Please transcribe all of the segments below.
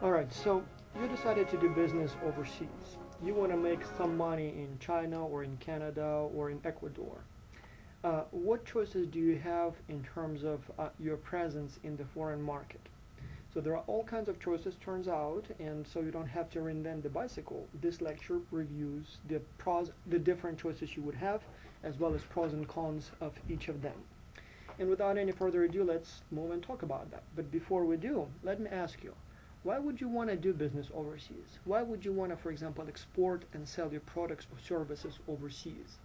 Alright, so you decided to do business overseas. You want to make some money in China or in Canada or in Ecuador. What choices do you have in terms of your presence in the foreign market? So there are all kinds of choices, turns out, and so you don't have to reinvent the bicycle. This lecture reviews the different choices you would have, as well as pros and cons of each of them. And without any further ado, let's move and talk about that. But before we do, let me ask you, why would you want to do business overseas? Why would you want to, for example, export and sell your products or services overseas?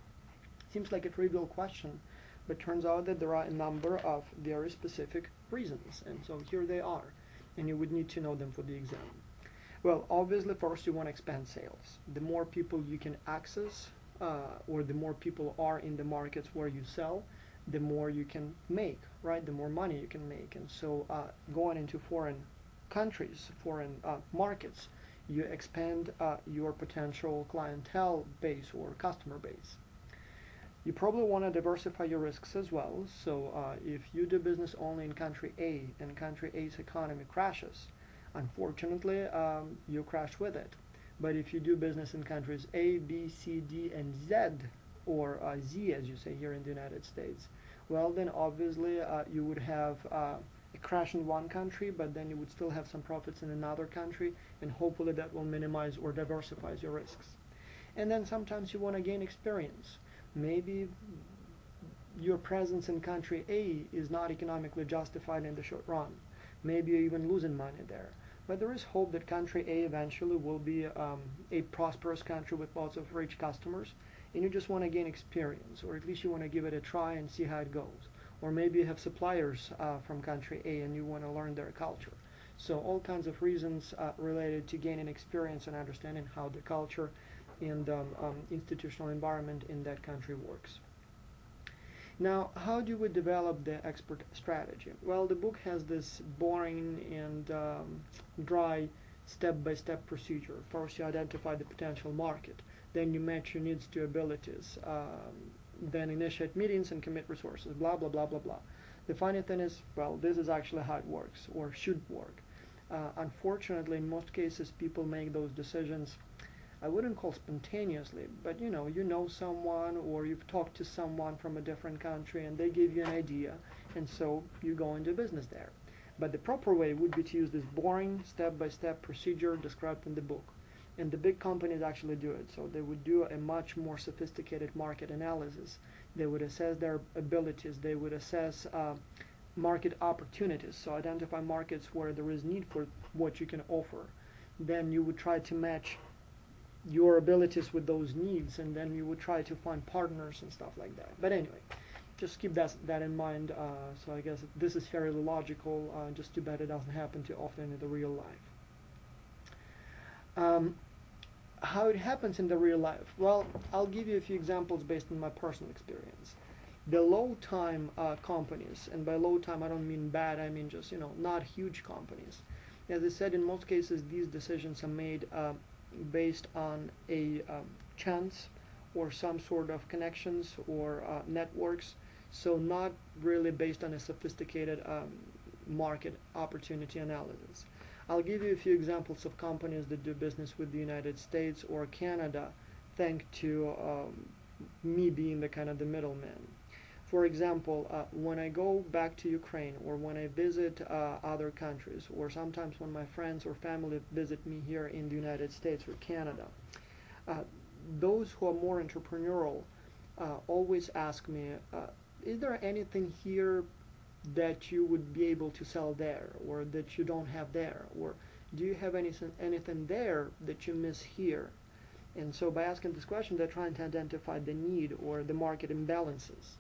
Seems like a trivial question, but turns out that there are a number of very specific reasons, and so here they are, and you would need to know them for the exam. Well, obviously, first you want to expand sales. The more people you can access, or the more people are in the markets where you sell, the more you can make, right? The more money you can make, and so going into foreign countries, foreign markets, you expand your potential clientele base or customer base. You probably want to diversify your risks as well. So if you do business only in country A and country A's economy crashes, unfortunately, you crash with it. But if you do business in countries A, B, C, D, and Z, or Z as you say here in the United States, well then obviously you would have a crash in one country, but then you would still have some profits in another country, and hopefully that will minimize or diversifies your risks. And then sometimes you want to gain experience. Maybe your presence in country A is not economically justified in the short run. Maybe you're even losing money there. But there is hope that country A eventually will be a prosperous country with lots of rich customers, and you just want to gain experience, or at least you want to give it a try and see how it goes. Or maybe you have suppliers from country A and you want to learn their culture. So all kinds of reasons related to gaining experience and understanding how the culture and institutional environment in that country works. Now, how do we develop the export strategy? Well, the book has this boring and dry step-by-step procedure. First, you identify the potential market. Then you match your needs to abilities. Then initiate meetings and commit resources, blah, blah, blah, blah, blah. The funny thing is, well, this is actually how it works, or should work. Unfortunately, in most cases, people make those decisions, I wouldn't call spontaneously, but you know someone, or you've talked to someone from a different country and they give you an idea, and so you go into business there. But the proper way would be to use this boring step-by-step procedure described in the book. And the big companies actually do it. So they would do a much more sophisticated market analysis. They would assess their abilities. They would assess market opportunities. So identify markets where there is need for what you can offer. Then you would try to match your abilities with those needs, and then you would try to find partners and stuff like that. But anyway, just keep that in mind. So I guess this is fairly logical, just too bad it doesn't happen too often in the real life. How it happens in the real life? Well, I'll give you a few examples based on my personal experience. The low-time companies, and by low-time I don't mean bad, I mean just not huge companies. As I said, in most cases these decisions are made based on a chance or some sort of connections or networks, so not really based on a sophisticated market opportunity analysis. I'll give you a few examples of companies that do business with the United States or Canada, thanks to me being the kind of the middleman. For example, when I go back to Ukraine, or when I visit other countries, or sometimes when my friends or family visit me here in the United States or Canada, those who are more entrepreneurial always ask me, is there anything here that you would be able to sell there, or that you don't have there, or do you have anything there that you miss here? And so by asking this question, they're trying to identify the need or the market imbalances.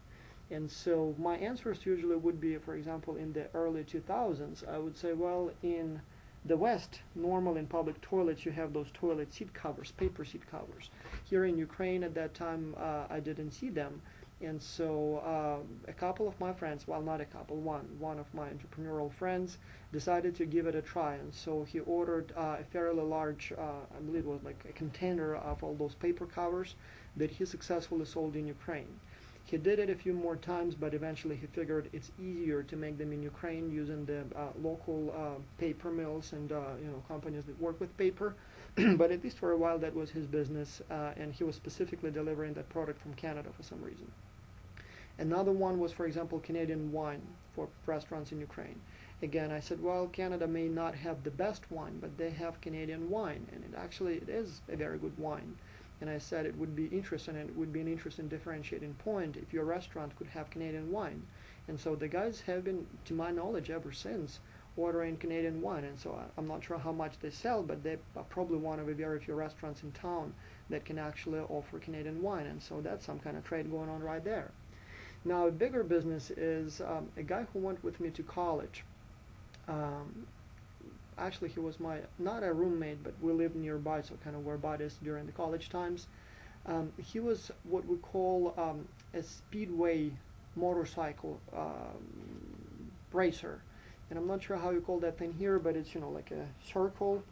And so my answers usually would be, for example, in the early 2000s, I would say, well, in the West, normally in public toilets, you have those toilet seat covers, paper seat covers. Here in Ukraine at that time, I didn't see them. And so a couple of my friends, well, not a couple, one of my entrepreneurial friends decided to give it a try. And so he ordered a fairly large, I believe it was like a container of all those paper covers that he successfully sold in Ukraine. He did it a few more times, but eventually he figured it's easier to make them in Ukraine using the local paper mills and companies that work with paper. But at least for a while that was his business, and he was specifically delivering that product from Canada for some reason. Another one was, for example, Canadian wine for restaurants in Ukraine. Again, I said, well, Canada may not have the best wine, but they have Canadian wine, and it is a very good wine. And I said it would be interesting, and it would be an interesting differentiating point if your restaurant could have Canadian wine. And so the guys have been, to my knowledge, ever since ordering Canadian wine. And so I'm not sure how much they sell, but they are probably one of the very few restaurants in town that can actually offer Canadian wine. And so that's some kind of trade going on right there. Now, a bigger business is a guy who went with me to college. Actually, he was not a roommate, but we lived nearby, so kind of were buddies during the college times. He was what we call a speedway motorcycle racer. And I'm not sure how you call that thing here, but it's, like a circle.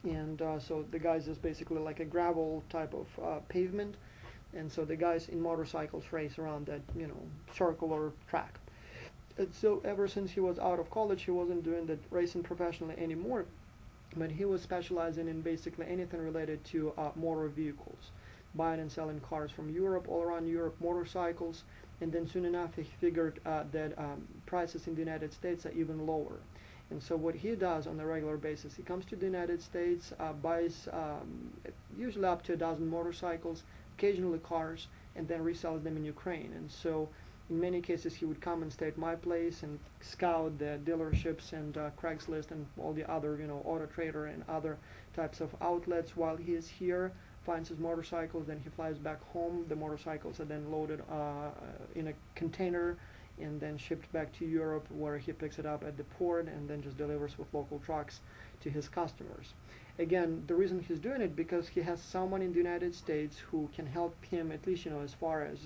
And so the guys is basically like a gravel type of pavement. And so the guys in motorcycles race around that, circular track. And so ever since he was out of college, he wasn't doing the racing professionally anymore, but he was specializing in basically anything related to motor vehicles, buying and selling cars from Europe, all around Europe, motorcycles, and then soon enough he figured that prices in the United States are even lower. And so what he does on a regular basis, he comes to the United States, buys usually up to a dozen motorcycles, occasionally cars, and then resells them in Ukraine. And so in many cases he would come and stay at my place and scout the dealerships and Craigslist and all the other, Autotrader and other types of outlets while he is here, finds his motorcycles, then he flies back home. The motorcycles are then loaded in a container and then shipped back to Europe, where he picks it up at the port and then just delivers with local trucks to his customers. Again, the reason he's doing it because he has someone in the United States who can help him, at least as far as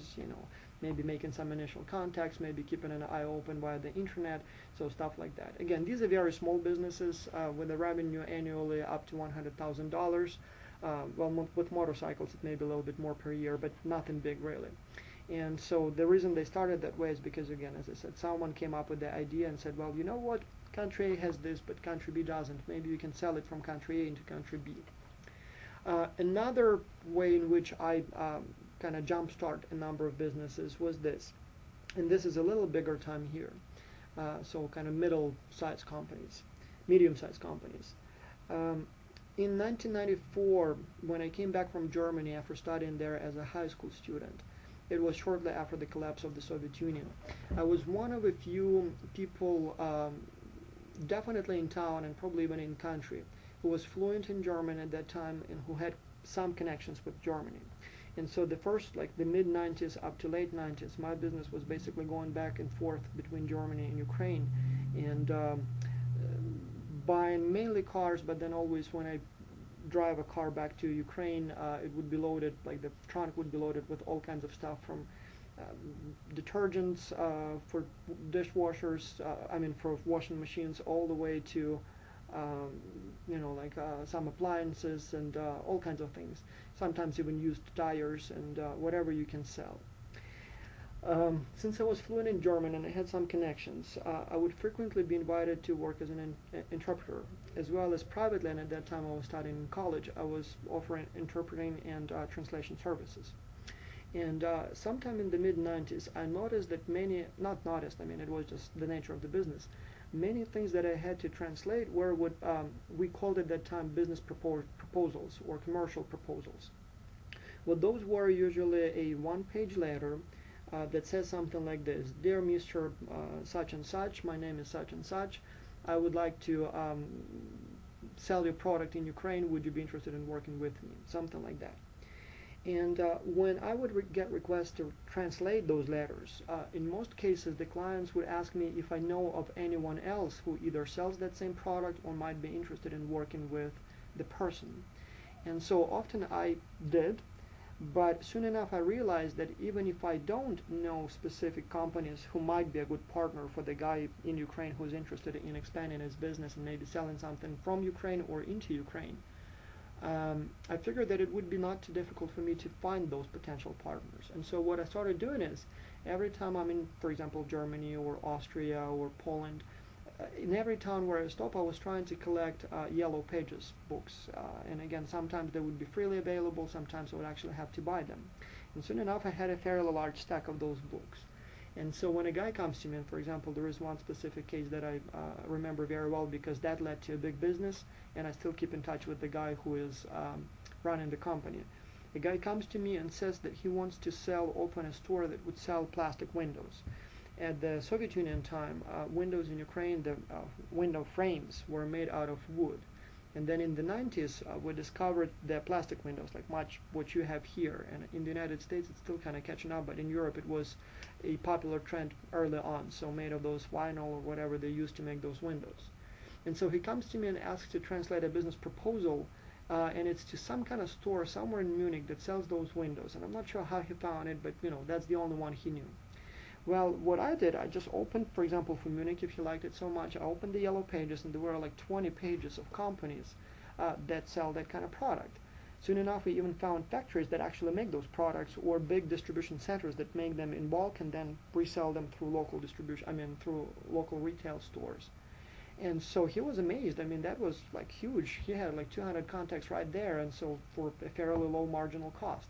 maybe making some initial contacts, maybe keeping an eye open via the internet, so stuff like that. Again, these are very small businesses with a revenue annually up to $100,000. Well, with motorcycles it may be a little bit more per year, but nothing big really. And so the reason they started that way is because, again, as I said, someone came up with the idea and said, well, you know what, country A has this, but country B doesn't. Maybe you can sell it from country A into country B. Another way in which I kind of jumpstart a number of businesses was this, and this is a little bigger time here, so kind of middle-sized companies, medium-sized companies. In 1994, when I came back from Germany after studying there as a high school student, it was shortly after the collapse of the Soviet Union. I was one of a few people, definitely in town and probably even in country, who was fluent in German at that time and who had some connections with Germany. And so the first, like the mid-90s up to late 90s, my business was basically going back and forth between Germany and Ukraine, and buying mainly cars, but then always when I drive a car back to Ukraine, it would be loaded, like the trunk would be loaded with all kinds of stuff from detergents for dishwashers, for washing machines, all the way to some appliances and all kinds of things. Sometimes even used tires and whatever you can sell. Since I was fluent in German and I had some connections, I would frequently be invited to work as an interpreter, as well as privately, and at that time I was studying in college, I was offering interpreting and translation services. And sometime in the mid-90s, I noticed that not noticed, it was just the nature of the business, many things that I had to translate were what we called at that time business proposals or commercial proposals. Well, those were usually a one-page letter that says something like this: Dear Mr. Such and Such, my name is such and such, I would like to sell your product in Ukraine, would you be interested in working with me? Something like that. And when I would get requests to translate those letters, in most cases the clients would ask me if I know of anyone else who either sells that same product or might be interested in working with the person. And so often I did, but soon enough I realized that even if I don't know specific companies who might be a good partner for the guy in Ukraine who's interested in expanding his business and maybe selling something from Ukraine or into Ukraine, I figured that it would be not too difficult for me to find those potential partners. And so what I started doing is, every time I'm in, for example, Germany or Austria or Poland, in every town where I stop, I was trying to collect Yellow Pages books. And again, sometimes they would be freely available, sometimes I would actually have to buy them. And soon enough, I had a fairly large stack of those books. And so when a guy comes to me, and for example, there is one specific case that I remember very well because that led to a big business, and I still keep in touch with the guy who is running the company. A guy comes to me and says that he wants to open a store that would sell plastic windows. At the Soviet Union time, windows in Ukraine, the window frames were made out of wood. And then in the 90s, we discovered the plastic windows, like much what you have here. And in the United States, it's still kind of catching up, but in Europe, it was a popular trend early on, so made of those vinyl or whatever they used to make those windows. And so he comes to me and asks to translate a business proposal, and it's to some kind of store somewhere in Munich that sells those windows. And I'm not sure how he found it, but that's the only one he knew. Well, what I did, I just opened, for example, for Munich, if you liked it so much, I opened the Yellow Pages, and there were like 20 pages of companies that sell that kind of product. Soon enough, we even found factories that actually make those products, or big distribution centers that make them in bulk and then resell them through local through local retail stores. And so he was amazed. I mean, that was like huge. He had like 200 contacts right there, and so for a fairly low marginal cost.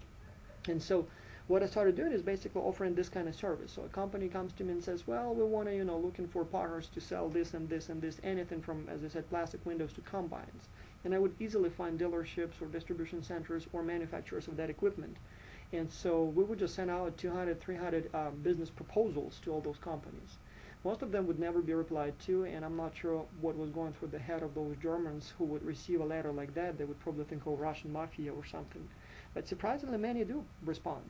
And so what I started doing is basically offering this kind of service. So a company comes to me and says, well, we want to, looking for partners to sell this and this and this, anything from, as I said, plastic windows to combines. And I would easily find dealerships or distribution centers or manufacturers of that equipment. And so we would just send out 200, 300 business proposals to all those companies. Most of them would never be replied to, and I'm not sure what was going through the head of those Germans who would receive a letter like that. They would probably think of Russian mafia or something. But surprisingly, many do respond.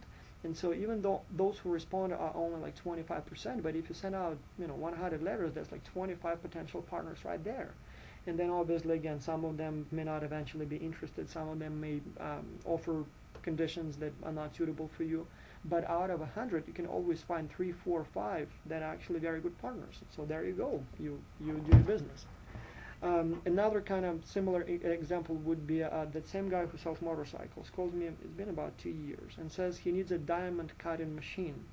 And so even though those who respond are only like 25%, but if you send out 100 letters, that's like 25 potential partners right there. And then obviously, again, some of them may not eventually be interested. Some of them may offer conditions that are not suitable for you. But out of 100, you can always find 3, 4, 5 that are actually very good partners. So there you go. You do your business. Another kind of similar example would be that same guy who sells motorcycles calls me, it's been about 2 years, and says he needs a diamond cutting machine.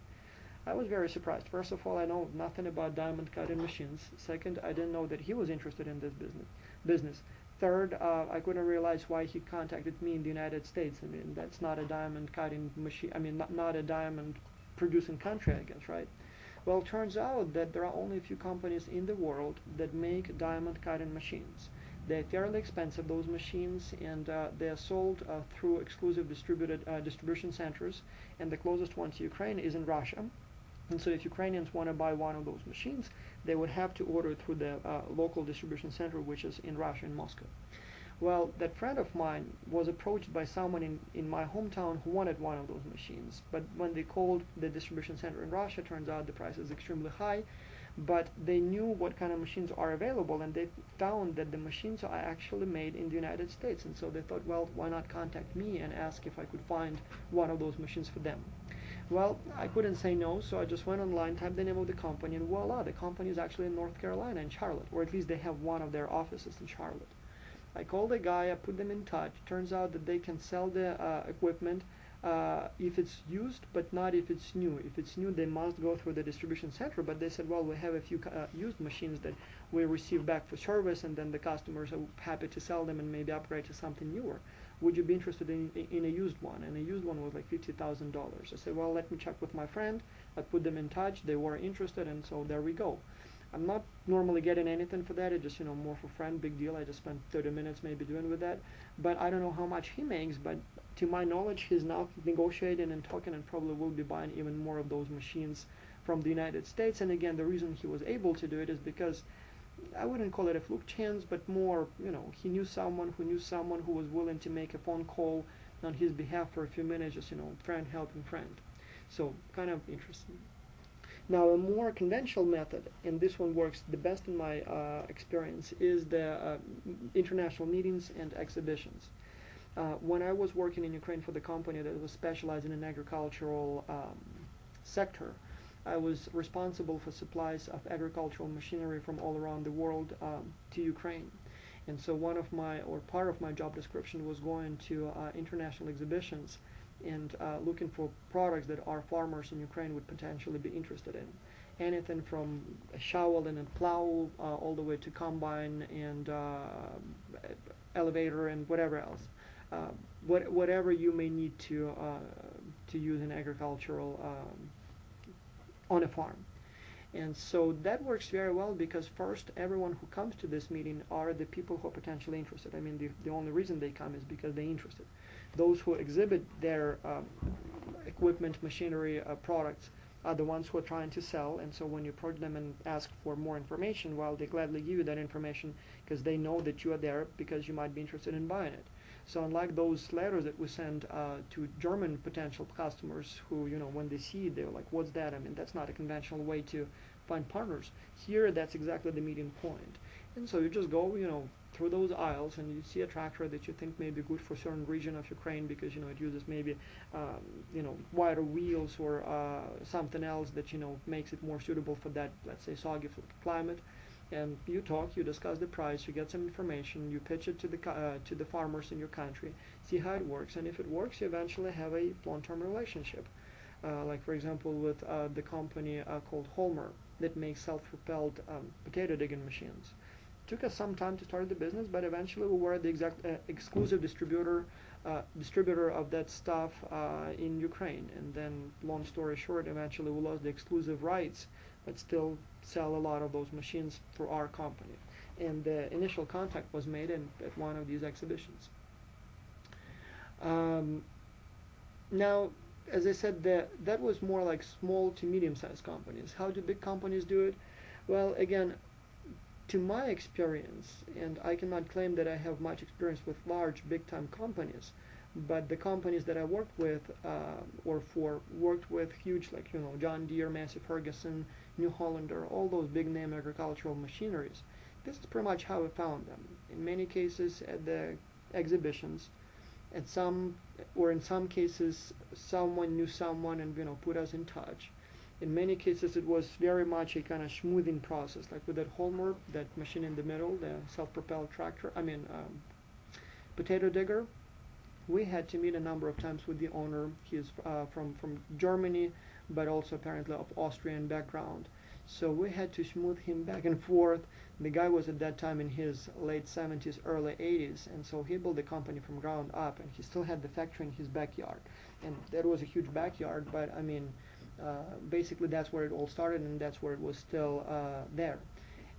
I was very surprised. First of all, I know nothing about diamond cutting machines. Second, I didn't know that he was interested in this business. Third, I couldn't realize why he contacted me in the United States. I mean, that's not a diamond cutting machine. I mean, not a diamond producing country, I guess, right? Well, it turns out that there are only a few companies in the world that make diamond cutting machines. They're fairly expensive, those machines, and they are sold through exclusive distribution centers, and the closest one to Ukraine is in Russia. And so if Ukrainians want to buy one of those machines, they would have to order through the local distribution center, which is in Russia, in Moscow. Well, that friend of mine was approached by someone in my hometown who wanted one of those machines. But when they called the distribution center in Russia, turns out the price is extremely high. But they knew what kind of machines are available, and they found that the machines are actually made in the United States. And so they thought, well, why not contact me and ask if I could find one of those machines for them? Well, I couldn't say no, so I just went online, typed the name of the company, and voila, the company is actually in North Carolina, in Charlotte, or at least they have one of their offices in Charlotte. I called the guy, I put them in touch. Turns out that they can sell the equipment if it's used, but not if it's new. If it's new, they must go through the distribution center, but they said, well, we have a few used machines that we receive back for service, and then the customers are happy to sell them and maybe upgrade to something newer. Would you be interested in a used one? And a used one was like $50,000. I said, well, let me check with my friend. I put them in touch. They were interested, and so there we go. I'm not normally getting anything for that. It's just, more for friend, big deal. I just spent 30 minutes maybe doing with that. But I don't know how much he makes, but to my knowledge, he's now negotiating and talking and probably will be buying even more of those machines from the United States. And again, the reason he was able to do it is because I wouldn't call it a fluke chance, but more, he knew someone who was willing to make a phone call on his behalf for a few minutes, just, friend helping friend. So kind of interesting. Now, a more conventional method, and this one works the best in my experience, is the international meetings and exhibitions. When I was working in Ukraine for the company that was specializing in agricultural sector, I was responsible for supplies of agricultural machinery from all around the world to Ukraine. And so one of my, or part of my job description was going to international exhibitions and looking for products that our farmers in Ukraine would potentially be interested in. Anything from a shovel and a plow all the way to combine and elevator and whatever else. Whatever you may need to use in agricultural on a farm. And so that works very well because first, everyone who comes to this meeting are the people who are potentially interested. I mean, the only reason they come is because they're interested. Those who exhibit their equipment, machinery, products are the ones who are trying to sell. And so when you approach them and ask for more information, well, they gladly give you that information because they know that you are there because you might be interested in buying it. So unlike those letters that we send to German potential customers who, you know, when they see it, they're like, what's that? I mean, that's not a conventional way to find partners. Here, that's exactly the meeting point. And so you just go, you know, through those aisles and you see a tractor that you think may be good for a certain region of Ukraine because, you know, it uses maybe, you know, wider wheels or something else that, you know, makes it more suitable for that, let's say, soggy climate. And you talk, you discuss the price, you get some information, you pitch it to the farmers in your country, see how it works, and if it works, you eventually have a long-term relationship. Like for example, with the company called Holmer that makes self-propelled potato digging machines. Took us some time to start the business, but eventually we were the exclusive distributor of that stuff in Ukraine. And then, long story short, eventually we lost the exclusive rights, but still sell a lot of those machines for our company. And the initial contact was made at one of these exhibitions. Now, as I said, that was more like small to medium-sized companies. How do big companies do it? Well, again, to my experience, and I cannot claim that I have much experience with large, big-time companies, but the companies that I worked with worked with huge, like, you know, John Deere, Massey Ferguson, New Hollander, all those big-name agricultural machineries. This is pretty much how I found them. In many cases, at the exhibitions, in some cases, someone knew someone and, you know, put us in touch. In many cases, it was very much a kind of smoothing process, like with that Holmer, that machine in the middle, the self-propelled tractor, potato digger. We had to meet a number of times with the owner. He is from Germany, but also apparently of Austrian background. So we had to smooth him back and forth. The guy was at that time in his late 70s, early 80s, and so he built the company from ground up, and he still had the factory in his backyard. And that was a huge backyard, but I mean, basically that's where it all started, and that's where it was still there.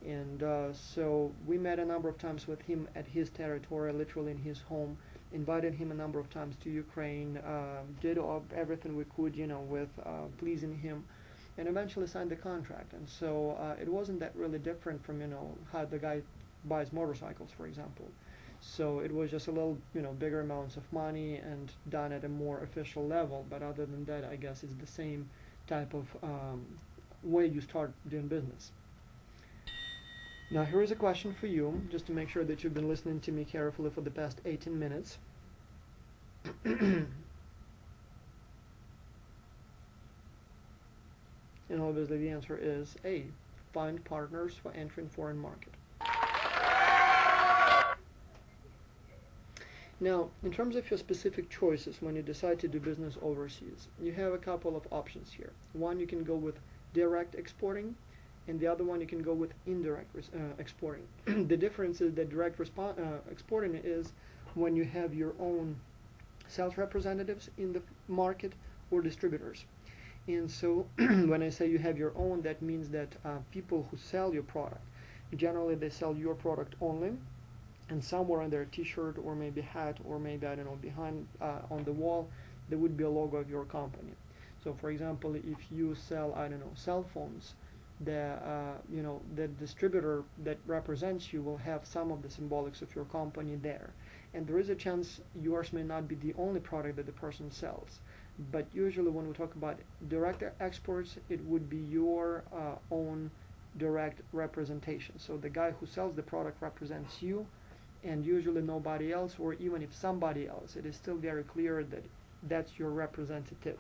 And so we met a number of times with him at his territory, literally in his home, invited him a number of times to Ukraine, did everything we could, you know, with pleasing him, and eventually signed the contract. And so it wasn't that really different from, you know, how the guy buys motorcycles, for example. So it was just a little, you know, bigger amounts of money and done at a more official level. But other than that, I guess it's the same type of way you start doing business. Now here is a question for you, just to make sure that you've been listening to me carefully for the past 18 minutes. And obviously the answer is A, find partners for entering foreign market. Now, in terms of your specific choices when you decide to do business overseas, you have a couple of options here. One, you can go with direct exporting, and the other one you can go with indirect exporting. The difference is that direct exporting is when you have your own sales representatives in the market or distributors. And so when I say you have your own, that means that people who sell your product, generally they sell your product only, and somewhere on their t-shirt or maybe hat or maybe, I don't know, behind on the wall, there would be a logo of your company. So for example, if you sell, I don't know, cell phones, the distributor that represents you will have some of the symbolics of your company there. And there is a chance yours may not be the only product that the person sells. But usually when we talk about direct exports, it would be your own direct representation. So the guy who sells the product represents you, and usually nobody else, or even if somebody else, it is still very clear that that's your representative.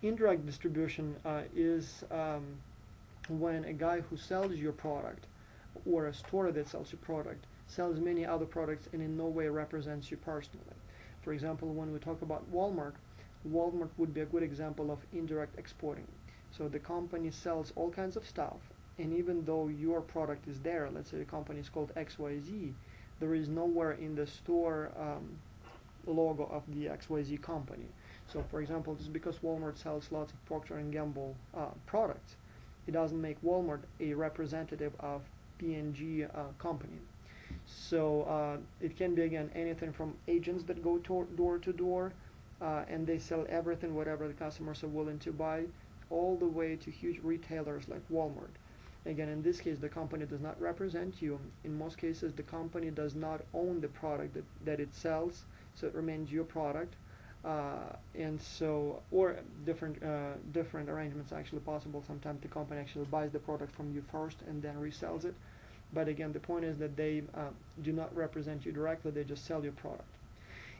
Indirect distribution is when a guy who sells your product or a store that sells your product sells many other products and in no way represents you personally. For example, when we talk about Walmart, Walmart would be a good example of indirect exporting. So the company sells all kinds of stuff, and even though your product is there, let's say the company is called XYZ, there is nowhere in the store logo of the XYZ company. So for example, just because Walmart sells lots of Procter & Gamble products, it doesn't make Walmart a representative of P&G company. So it can be, again, anything from agents that go door to door and they sell everything, whatever the customers are willing to buy, all the way to huge retailers like Walmart. Again, in this case, the company does not represent you. In most cases, the company does not own the product that it sells, so it remains your product. And so, or different arrangements are actually possible. Sometimes the company actually buys the product from you first and then resells it. But again, the point is that they do not represent you directly, they just sell your product.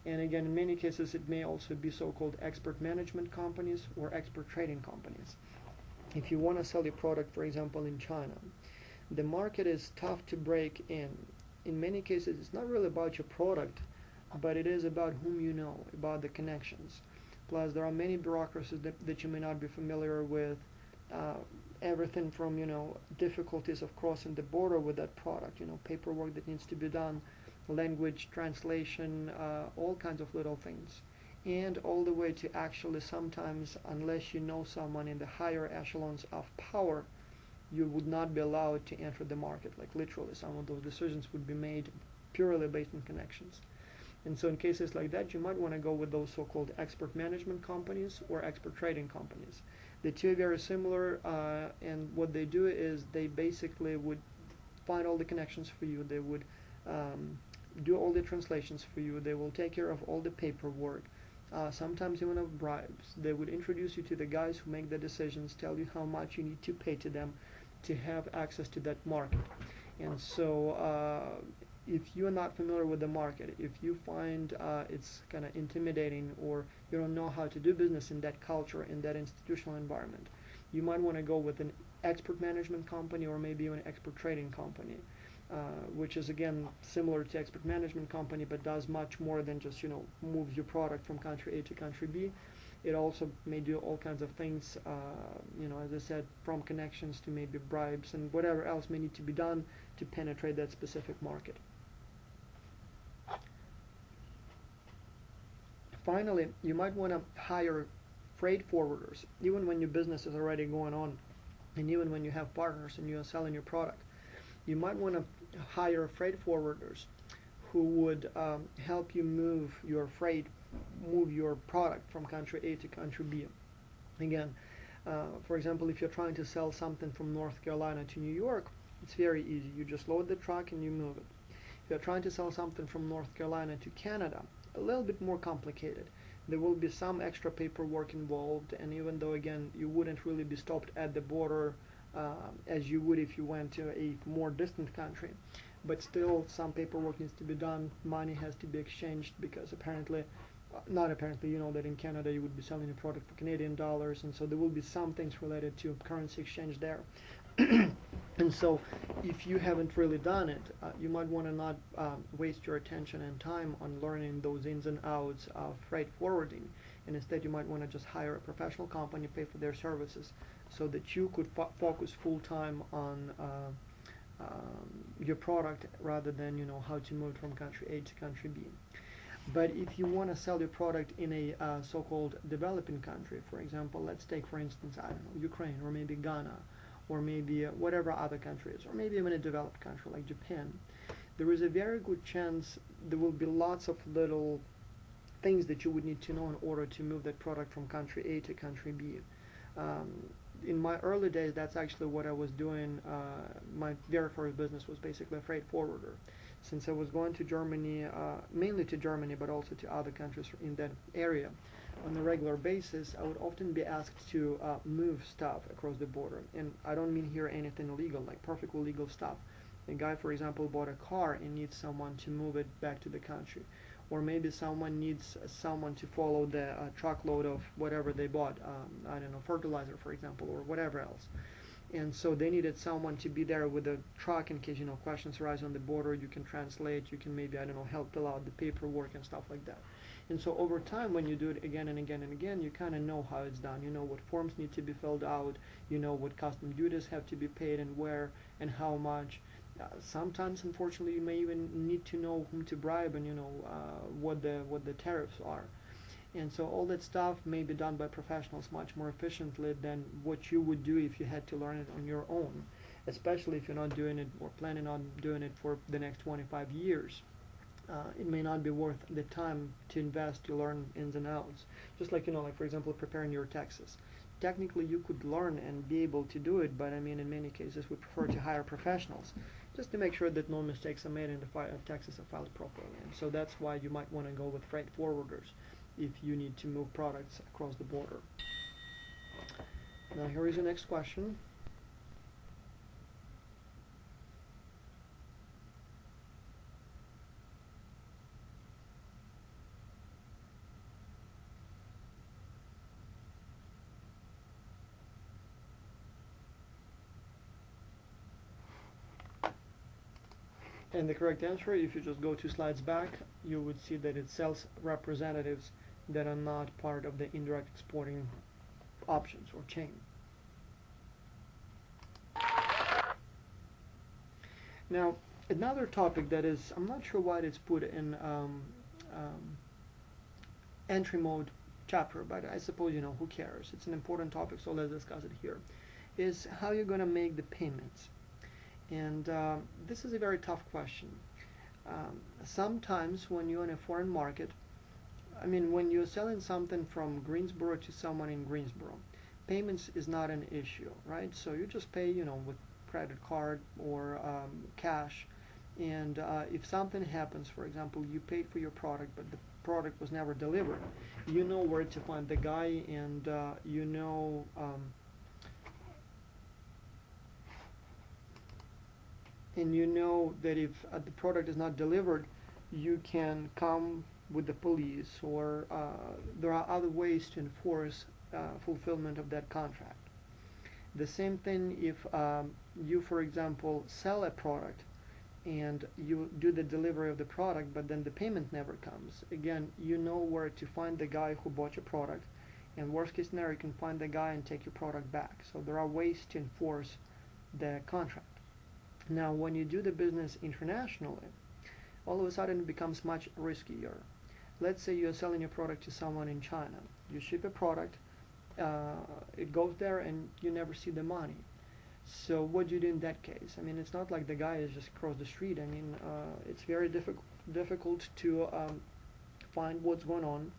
And again, in many cases, it may also be so-called expert management companies or expert trading companies. If you want to sell your product, for example, in China, the market is tough to break in. In many cases, it's not really about your product, but it is about whom you know, about the connections. Plus, there are many bureaucracies that you may not be familiar with. Everything from, difficulties of crossing the border with that product, paperwork that needs to be done, language translation, all kinds of little things. And all the way to actually sometimes, unless you know someone in the higher echelons of power, you would not be allowed to enter the market. Like literally, some of those decisions would be made purely based on connections. And so in cases like that, you might want to go with those so-called expert management companies or expert trading companies. The two are very similar, and what they do is they basically would find all the connections for you. They would do all the translations for you. They will take care of all the paperwork, sometimes even of bribes. They would introduce you to the guys who make the decisions, tell you how much you need to pay to them to have access to that market. And so if you're not familiar with the market, if you find it's kind of intimidating or you don't know how to do business in that culture, in that institutional environment, you might want to go with an expert management company or maybe even an expert trading company, which is again similar to expert management company but does much more than just moves your product from country A to country B. It also may do all kinds of things, as I said, from connections to maybe bribes and whatever else may need to be done to penetrate that specific market. Finally, you might want to hire freight forwarders, even when your business is already going on, and even when you have partners and you are selling your product. You might want to hire freight forwarders who would help you move your freight, move your product from country A to country B. Again, for example, if you're trying to sell something from North Carolina to New York, it's very easy. You just load the truck and you move it. If you're trying to sell something from North Carolina to Canada, a little bit more complicated. There will be some extra paperwork involved, and even though, again, you wouldn't really be stopped at the border as you would if you went to a more distant country, but still some paperwork needs to be done, money has to be exchanged, because apparently, not apparently, you know that in Canada you would be selling a product for Canadian dollars, and so there will be some things related to currency exchange there. And so if you haven't really done it, you might want to not waste your attention and time on learning those ins and outs of freight forwarding, and instead you might want to just hire a professional company, pay for their services, so that you could focus full-time on your product rather than how to move from country A to country B. But if you want to sell your product in a so-called developing country, for example, let's take for instance, I don't know, Ukraine or maybe Ghana, or maybe whatever other countries, or maybe even a developed country like Japan, there is a very good chance there will be lots of little things that you would need to know in order to move that product from country A to country B. In my early days, that's actually what I was doing. My very first business was basically a freight forwarder. Since I was going to Germany, mainly to Germany, but also to other countries in that area, on a regular basis, I would often be asked to move stuff across the border. And I don't mean here anything illegal, like perfectly legal stuff. A guy, for example, bought a car and needs someone to move it back to the country. Or maybe someone needs someone to follow the truckload of whatever they bought, I don't know, fertilizer, for example, or whatever else. and so they needed someone to be there with a truck in case questions arise on the border. You can translate, you can maybe, I don't know, help fill out the paperwork and stuff like that. And so over time, when you do it again and again and again, you kind of know how it's done. You know what forms need to be filled out, you know what custom duties have to be paid and where and how much. Sometimes, unfortunately, you may even need to know whom to bribe and what the tariffs are. And so all that stuff may be done by professionals much more efficiently than what you would do if you had to learn it on your own, especially if you're not doing it or planning on doing it for the next 25 years. It may not be worth the time to invest to learn ins and outs. Just like, like for example, preparing your taxes. Technically, you could learn and be able to do it, but I mean, in many cases, we prefer to hire professionals just to make sure that no mistakes are made and the taxes are filed properly. And so that's why you might want to go with freight forwarders if you need to move products across the border. Now here is the next question. And the correct answer, if you just go 2 slides back, you would see that it sells representatives that are not part of the indirect exporting options or chain. Now, another topic that is, I'm not sure why it's put in entry mode chapter, but I suppose, who cares? It's an important topic, so let's discuss it here, is how you're going to make the payments. And this is a very tough question. Sometimes when you're in a foreign market, I mean, when you're selling something from Greensboro to someone in Greensboro, payments is not an issue, right? So you just pay, with credit card or cash. And if something happens, for example, you paid for your product, but the product was never delivered, you know where to find the guy, and you know that if the product is not delivered, you can come with the police, or there are other ways to enforce fulfillment of that contract. The same thing if you, for example, sell a product and you do the delivery of the product, but then the payment never comes. Again, you know where to find the guy who bought your product, and worst case scenario, you can find the guy and take your product back. So there are ways to enforce the contract. Now, when you do the business internationally, all of a sudden it becomes much riskier. Let's say you're selling your product to someone in China. You ship a product, it goes there, and you never see the money. So what do you do in that case? I mean, it's not like the guy is just across the street. I mean, it's very difficult to find what's going on,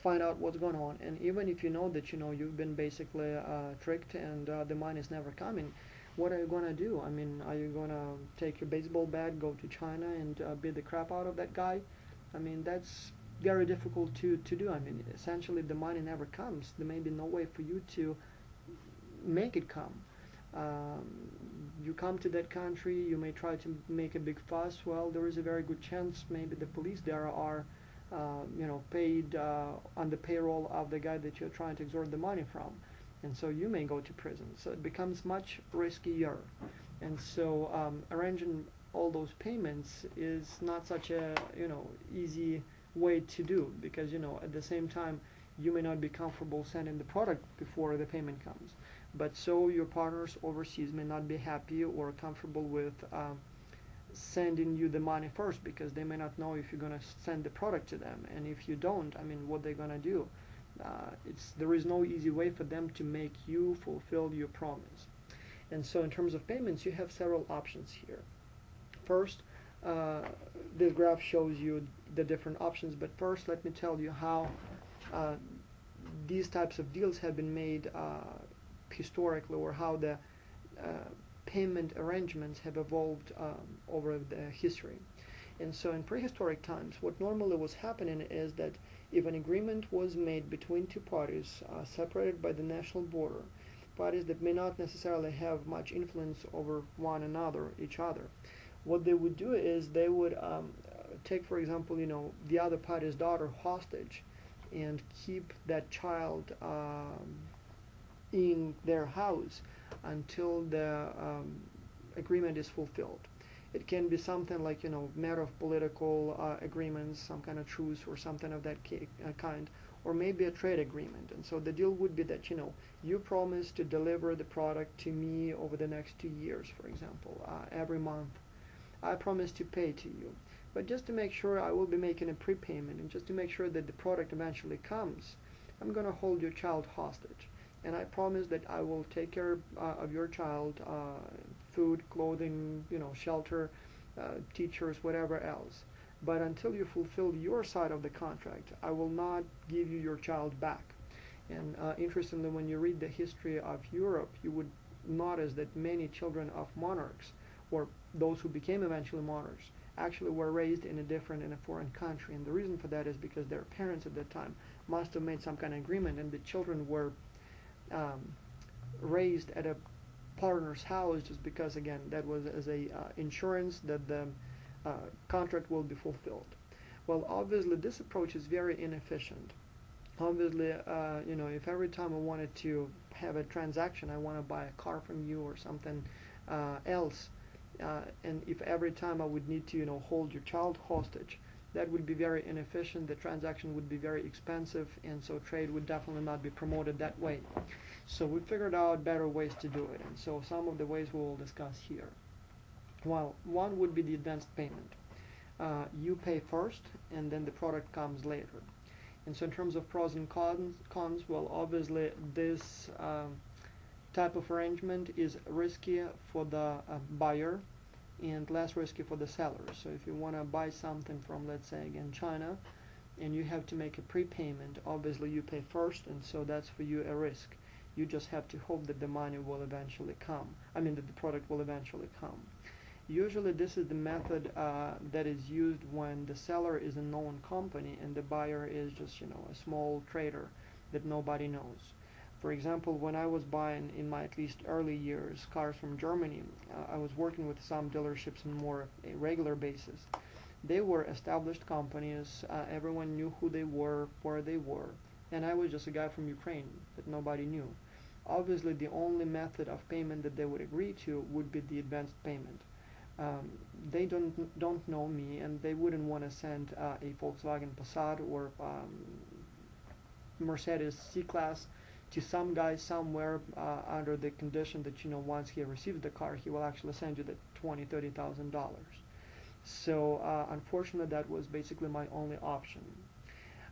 find out what's going on. And even if you know that you've been basically tricked and the money is never coming, what are you going to do? I mean, are you going to take your baseball bat, go to China, and beat the crap out of that guy? I mean, that's very difficult to do. I mean, essentially, the money never comes. There may be no way for you to make it come. You come to that country, you may try to make a big fuss. Well, there is a very good chance maybe the police there are, paid on the payroll of the guy that you're trying to extort the money from. And so you may go to prison. So it becomes much riskier. And so arranging all those payments is not such a easy way to do, because at the same time you may not be comfortable sending the product before the payment comes, but so your partners overseas may not be happy or comfortable with sending you the money first, because they may not know if you're going to send the product to them, and if you don't, I mean, what they're going to do. There is no easy way for them to make you fulfill your promise. And so in terms of payments, you have several options here. First, this graph shows you the different options, but first let me tell you how these types of deals have been made historically, or how the payment arrangements have evolved over the history. And so in prehistoric times, what normally was happening is that if an agreement was made between two parties separated by the national border, parties that may not necessarily have much influence over one another, each other, what they would do is they would take, for example, the other party's daughter hostage and keep that child in their house until the agreement is fulfilled. It can be something like, matter of political agreements, some kind of truce or something of that kind, or maybe a trade agreement. And so the deal would be that, you promise to deliver the product to me over the next 2 years, for example, every month. I promise to pay to you. But just to make sure I will be making a prepayment, and just to make sure that the product eventually comes, I'm going to hold your child hostage. And I promise that I will take care of your child, food, clothing, shelter, teachers, whatever else. But until you fulfill your side of the contract, I will not give you your child back. And interestingly, when you read the history of Europe, you would notice that many children of monarchs, or those who became eventually monarchs, actually were raised in a foreign country. And the reason for that is because their parents at that time must have made some kind of agreement, and the children were raised at a partner's house just because, again, that was as a insurance that the contract will be fulfilled. Well, obviously this approach is very inefficient. Obviously, if every time I wanted to have a transaction, I want to buy a car from you or something else, and if every time I would need to, hold your child hostage, that would be very inefficient. The transaction would be very expensive, and so trade would definitely not be promoted that way. So we figured out better ways to do it, and so some of the ways we will discuss here. Well, one would be the advanced payment. You pay first, and then the product comes later. And so in terms of pros and cons, well, obviously this type of arrangement is risky for the buyer and less risky for the seller. So if you want to buy something from, let's say, again, China, and you have to make a prepayment, obviously you pay first, and so that's for you a risk. You just have to hope that the money will eventually come. That the product will eventually come. Usually this is the method that is used when the seller is a known company and the buyer is just, a small trader that nobody knows. For example, when I was buying, in my at least early years, cars from Germany, I was working with some dealerships on more a regular basis. They were established companies, everyone knew who they were, where they were, and I was just a guy from Ukraine that nobody knew. Obviously the only method of payment that they would agree to would be the advanced payment. They don't know me, and they wouldn't want to send a Volkswagen Passat or Mercedes C-Class to some guy somewhere under the condition that, once he receives the car, he will actually send you the $20,000–$30,000. So unfortunately that was basically my only option.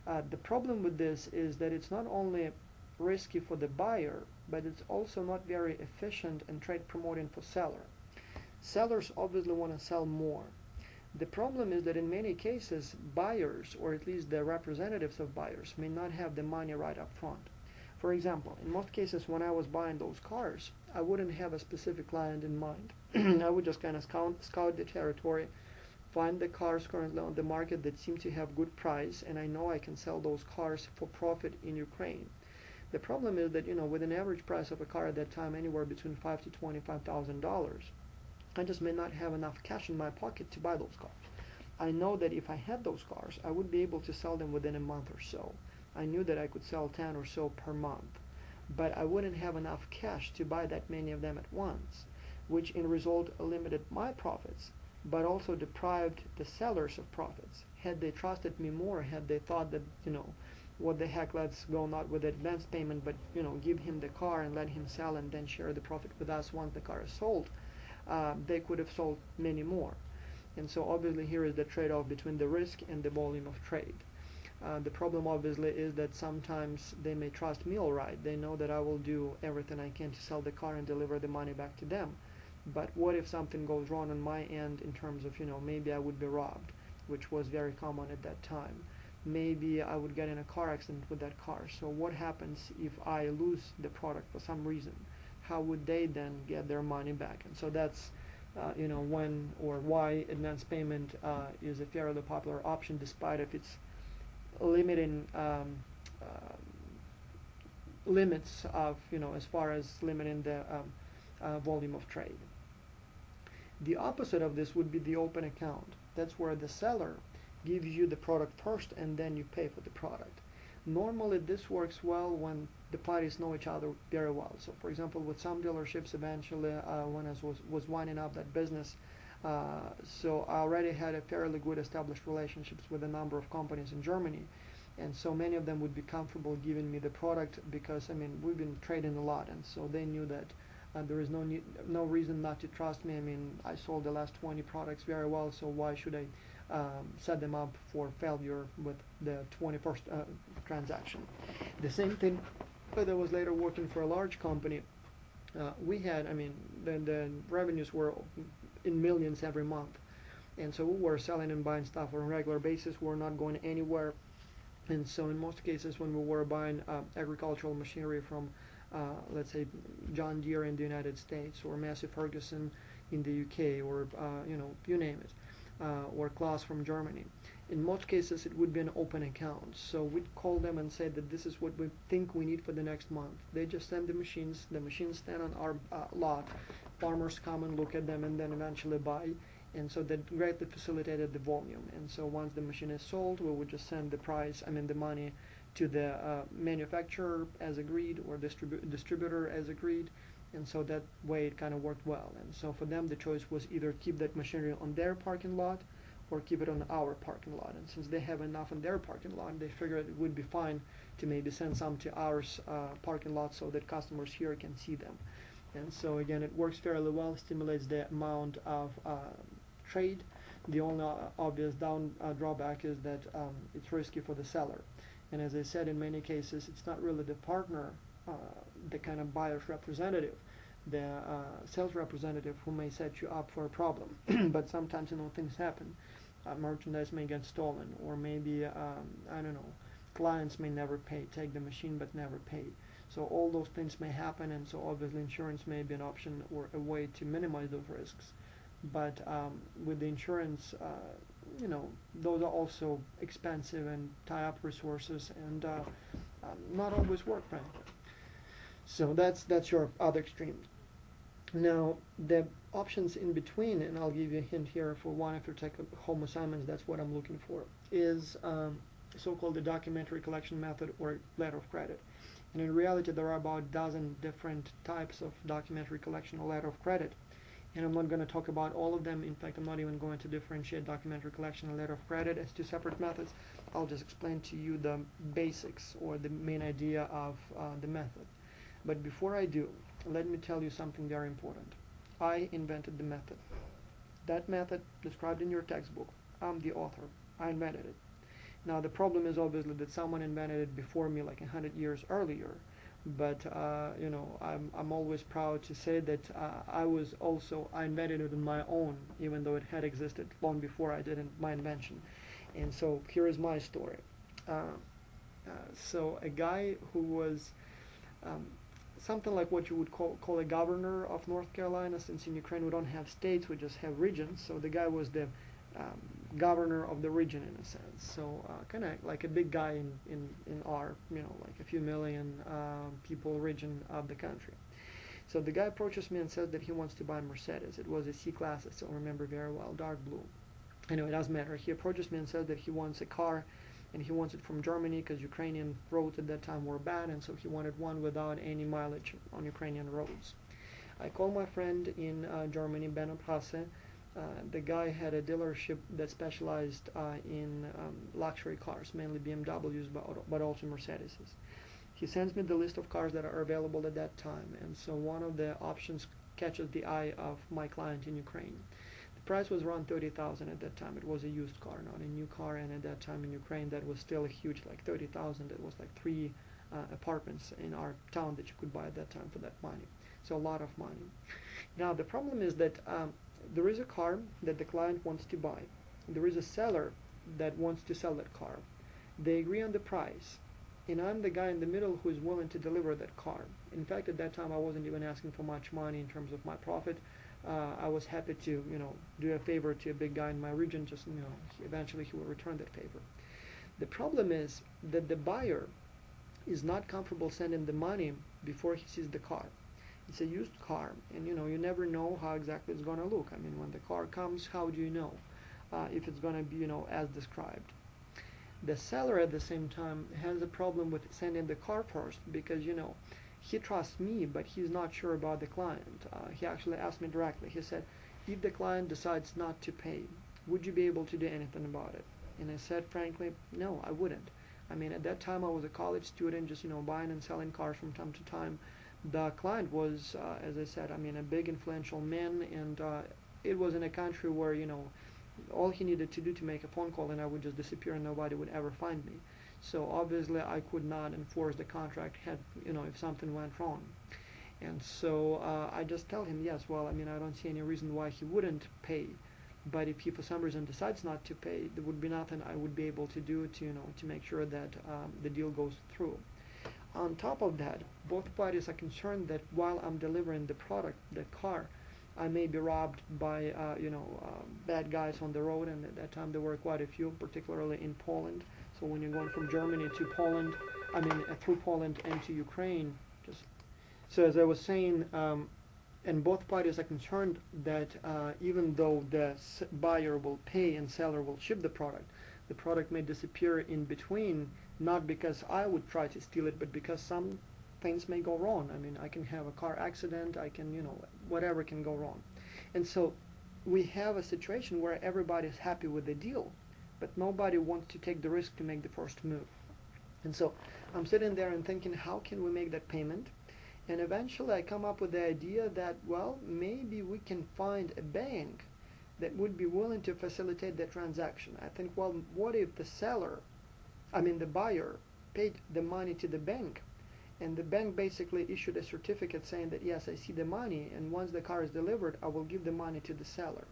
The problem with this is that it's not only risky for the buyer, but it's also not very efficient and trade promoting for seller. Sellers obviously want to sell more. The problem is that in many cases, buyers, or at least the representatives of buyers, may not have the money right up front. For example, in most cases when I was buying those cars, I wouldn't have a specific client in mind. I would just kind of scout the territory, find the cars currently on the market that seem to have good price, and I know I can sell those cars for profit in Ukraine. The problem is that, with an average price of a car at that time anywhere between $5,000 to $25,000, I just may not have enough cash in my pocket to buy those cars. I know that if I had those cars, I would be able to sell them within a month or so. I knew that I could sell 10 or so per month, but I wouldn't have enough cash to buy that many of them at once, which in result limited my profits, but also deprived the sellers of profits. Had they trusted me more, had they thought that, what the heck, let's go not with advance payment, but, give him the car and let him sell and then share the profit with us once the car is sold, they could have sold many more. And so obviously here is the trade-off between the risk and the volume of trade. The problem obviously is that sometimes they may trust me all right. They know that I will do everything I can to sell the car and deliver the money back to them. But what if something goes wrong on my end in terms of, maybe I would be robbed, which was very common at that time. Maybe I would get in a car accident with that car. So what happens if I lose the product for some reason? How would they then get their money back? And so that's when or why advance payment is a fairly popular option, despite of its limiting limits of, as far as limiting the volume of trade. The opposite of this would be the open account. That's where the seller gives you the product first and then you pay for the product. Normally this works well when the parties know each other very well. So, for example, with some dealerships, eventually, when I was winding up that business, so I already had a fairly good established relationships with a number of companies in Germany, and so many of them would be comfortable giving me the product because, I mean, we've been trading a lot, and so they knew that there is no reason not to trust me. I mean, I sold the last 20 products very well, so why should I set them up for failure with the 21st transaction? The same thing, but I was later working for a large company. We had, I mean, the revenues were in millions every month, and so we were selling and buying stuff on a regular basis. We're not going anywhere, and so in most cases, when we were buying agricultural machinery from let's say John Deere in the United States, or Massey Ferguson in the UK, or you name it, or Klaas from Germany. In most cases, it would be an open account. So we'd call them and say that this is what we think we need for the next month. They just send the machines stand on our lot. Farmers come and look at them and then eventually buy. And so that greatly facilitated the volume. And so once the machine is sold, we would just send the money to the manufacturer as agreed, or distributor as agreed, and so that way it kind of worked well. And so for them, the choice was either keep that machinery on their parking lot or keep it on our parking lot. And since they have enough on their parking lot, they figured it would be fine to maybe send some to our parking lot so that customers here can see them. And so again, it works fairly well, stimulates the amount of trade. The only obvious drawback is that it's risky for the seller. And as I said, in many cases, it's not really the partner, the kind of buyer's representative, the sales representative who may set you up for a problem. But sometimes, things happen. Merchandise may get stolen, or maybe, I don't know, clients may never pay, take the machine but never pay. So all those things may happen, and so obviously insurance may be an option or a way to minimize those risks. But with the insurance, those are also expensive and tie up resources, and not always work, frankly. So that's your other extreme. Now, the options in between, and I'll give you a hint here for one, if you take home assignments, that's what I'm looking for, is so-called the documentary collection method or letter of credit. And in reality, there are about a dozen different types of documentary collection or letter of credit. And I'm not going to talk about all of them. In fact, I'm not even going to differentiate documentary collection and letter of credit as two separate methods. I'll just explain to you the basics or the main idea of the method. But before I do, let me tell you something very important. I invented the method. That method described in your textbook, I'm the author. I invented it. Now, the problem is obviously that someone invented it before me, like 100 years earlier. But I'm always proud to say that I invented it on my own, even though it had existed long before I did my invention. And so here is my story. So a guy who was something like what you would call a governor of North Carolina, since in Ukraine we don't have states, we just have regions. So the guy was the governor of the region, in a sense. So kind of like a big guy in our, like a few million people region of the country. So the guy approaches me and says that he wants to buy a Mercedes. It was a C-Class, I still remember very well, dark blue. Anyway, it doesn't matter. He approaches me and says that he wants a car, and he wants it from Germany because Ukrainian roads at that time were bad, and so he wanted one without any mileage on Ukrainian roads. I called my friend in Germany, Ben Prasse. The guy had a dealership that specialized in luxury cars, mainly BMWs, but also Mercedes. He sends me the list of cars that are available at that time, and so one of the options catches the eye of my client in Ukraine. The price was around $30,000 at that time. It was a used car, not a new car, and at that time in Ukraine that was still huge, like $30,000. It was like 3 apartments in our town that you could buy at that time for that money. So a lot of money. Now the problem is that there is a car that the client wants to buy. There is a seller that wants to sell that car. They agree on the price, and I'm the guy in the middle who is willing to deliver that car. In fact, at that time I wasn't even asking for much money in terms of my profit. I was happy to, do a favor to a big guy in my region. Just, eventually he will return that favor. The problem is that the buyer is not comfortable sending the money before he sees the car. It's a used car, and you never know how exactly it's going to look. I mean, when the car comes, how do you know if it's going to be, as described? The seller at the same time has a problem with sending the car first because, he trusts me, but he's not sure about the client. He actually asked me directly. He said, if the client decides not to pay, would you be able to do anything about it? And I said, frankly, no, I wouldn't. I mean, at that time I was a college student, just, buying and selling cars from time to time. The client was, as I said, I mean, a big influential man, and it was in a country where, all he needed to do to make a phone call and I would just disappear and nobody would ever find me. So obviously I could not enforce the contract if something went wrong. And so I just tell him, yes, well, I mean, I don't see any reason why he wouldn't pay. But if he for some reason decides not to pay, there would be nothing I would be able to do to make sure that the deal goes through. On top of that, both parties are concerned that while I'm delivering the product, the car, I may be robbed by bad guys on the road, and at that time there were quite a few, particularly in Poland. So when you're going from Germany to Poland, through Poland and to Ukraine, so as I was saying, and both parties are concerned that even though the buyer will pay and seller will ship the product may disappear in between, not because I would try to steal it, but because some things may go wrong. I mean, I can have a car accident, I can, whatever can go wrong. And so we have a situation where everybody is happy with the deal, but nobody wants to take the risk to make the first move. And so I'm sitting there and thinking, how can we make that payment? And eventually I come up with the idea that, well, maybe we can find a bank that would be willing to facilitate the transaction. I think, well, what if the buyer paid the money to the bank, and the bank basically issued a certificate saying that, yes, I see the money, and once the car is delivered, I will give the money to the seller.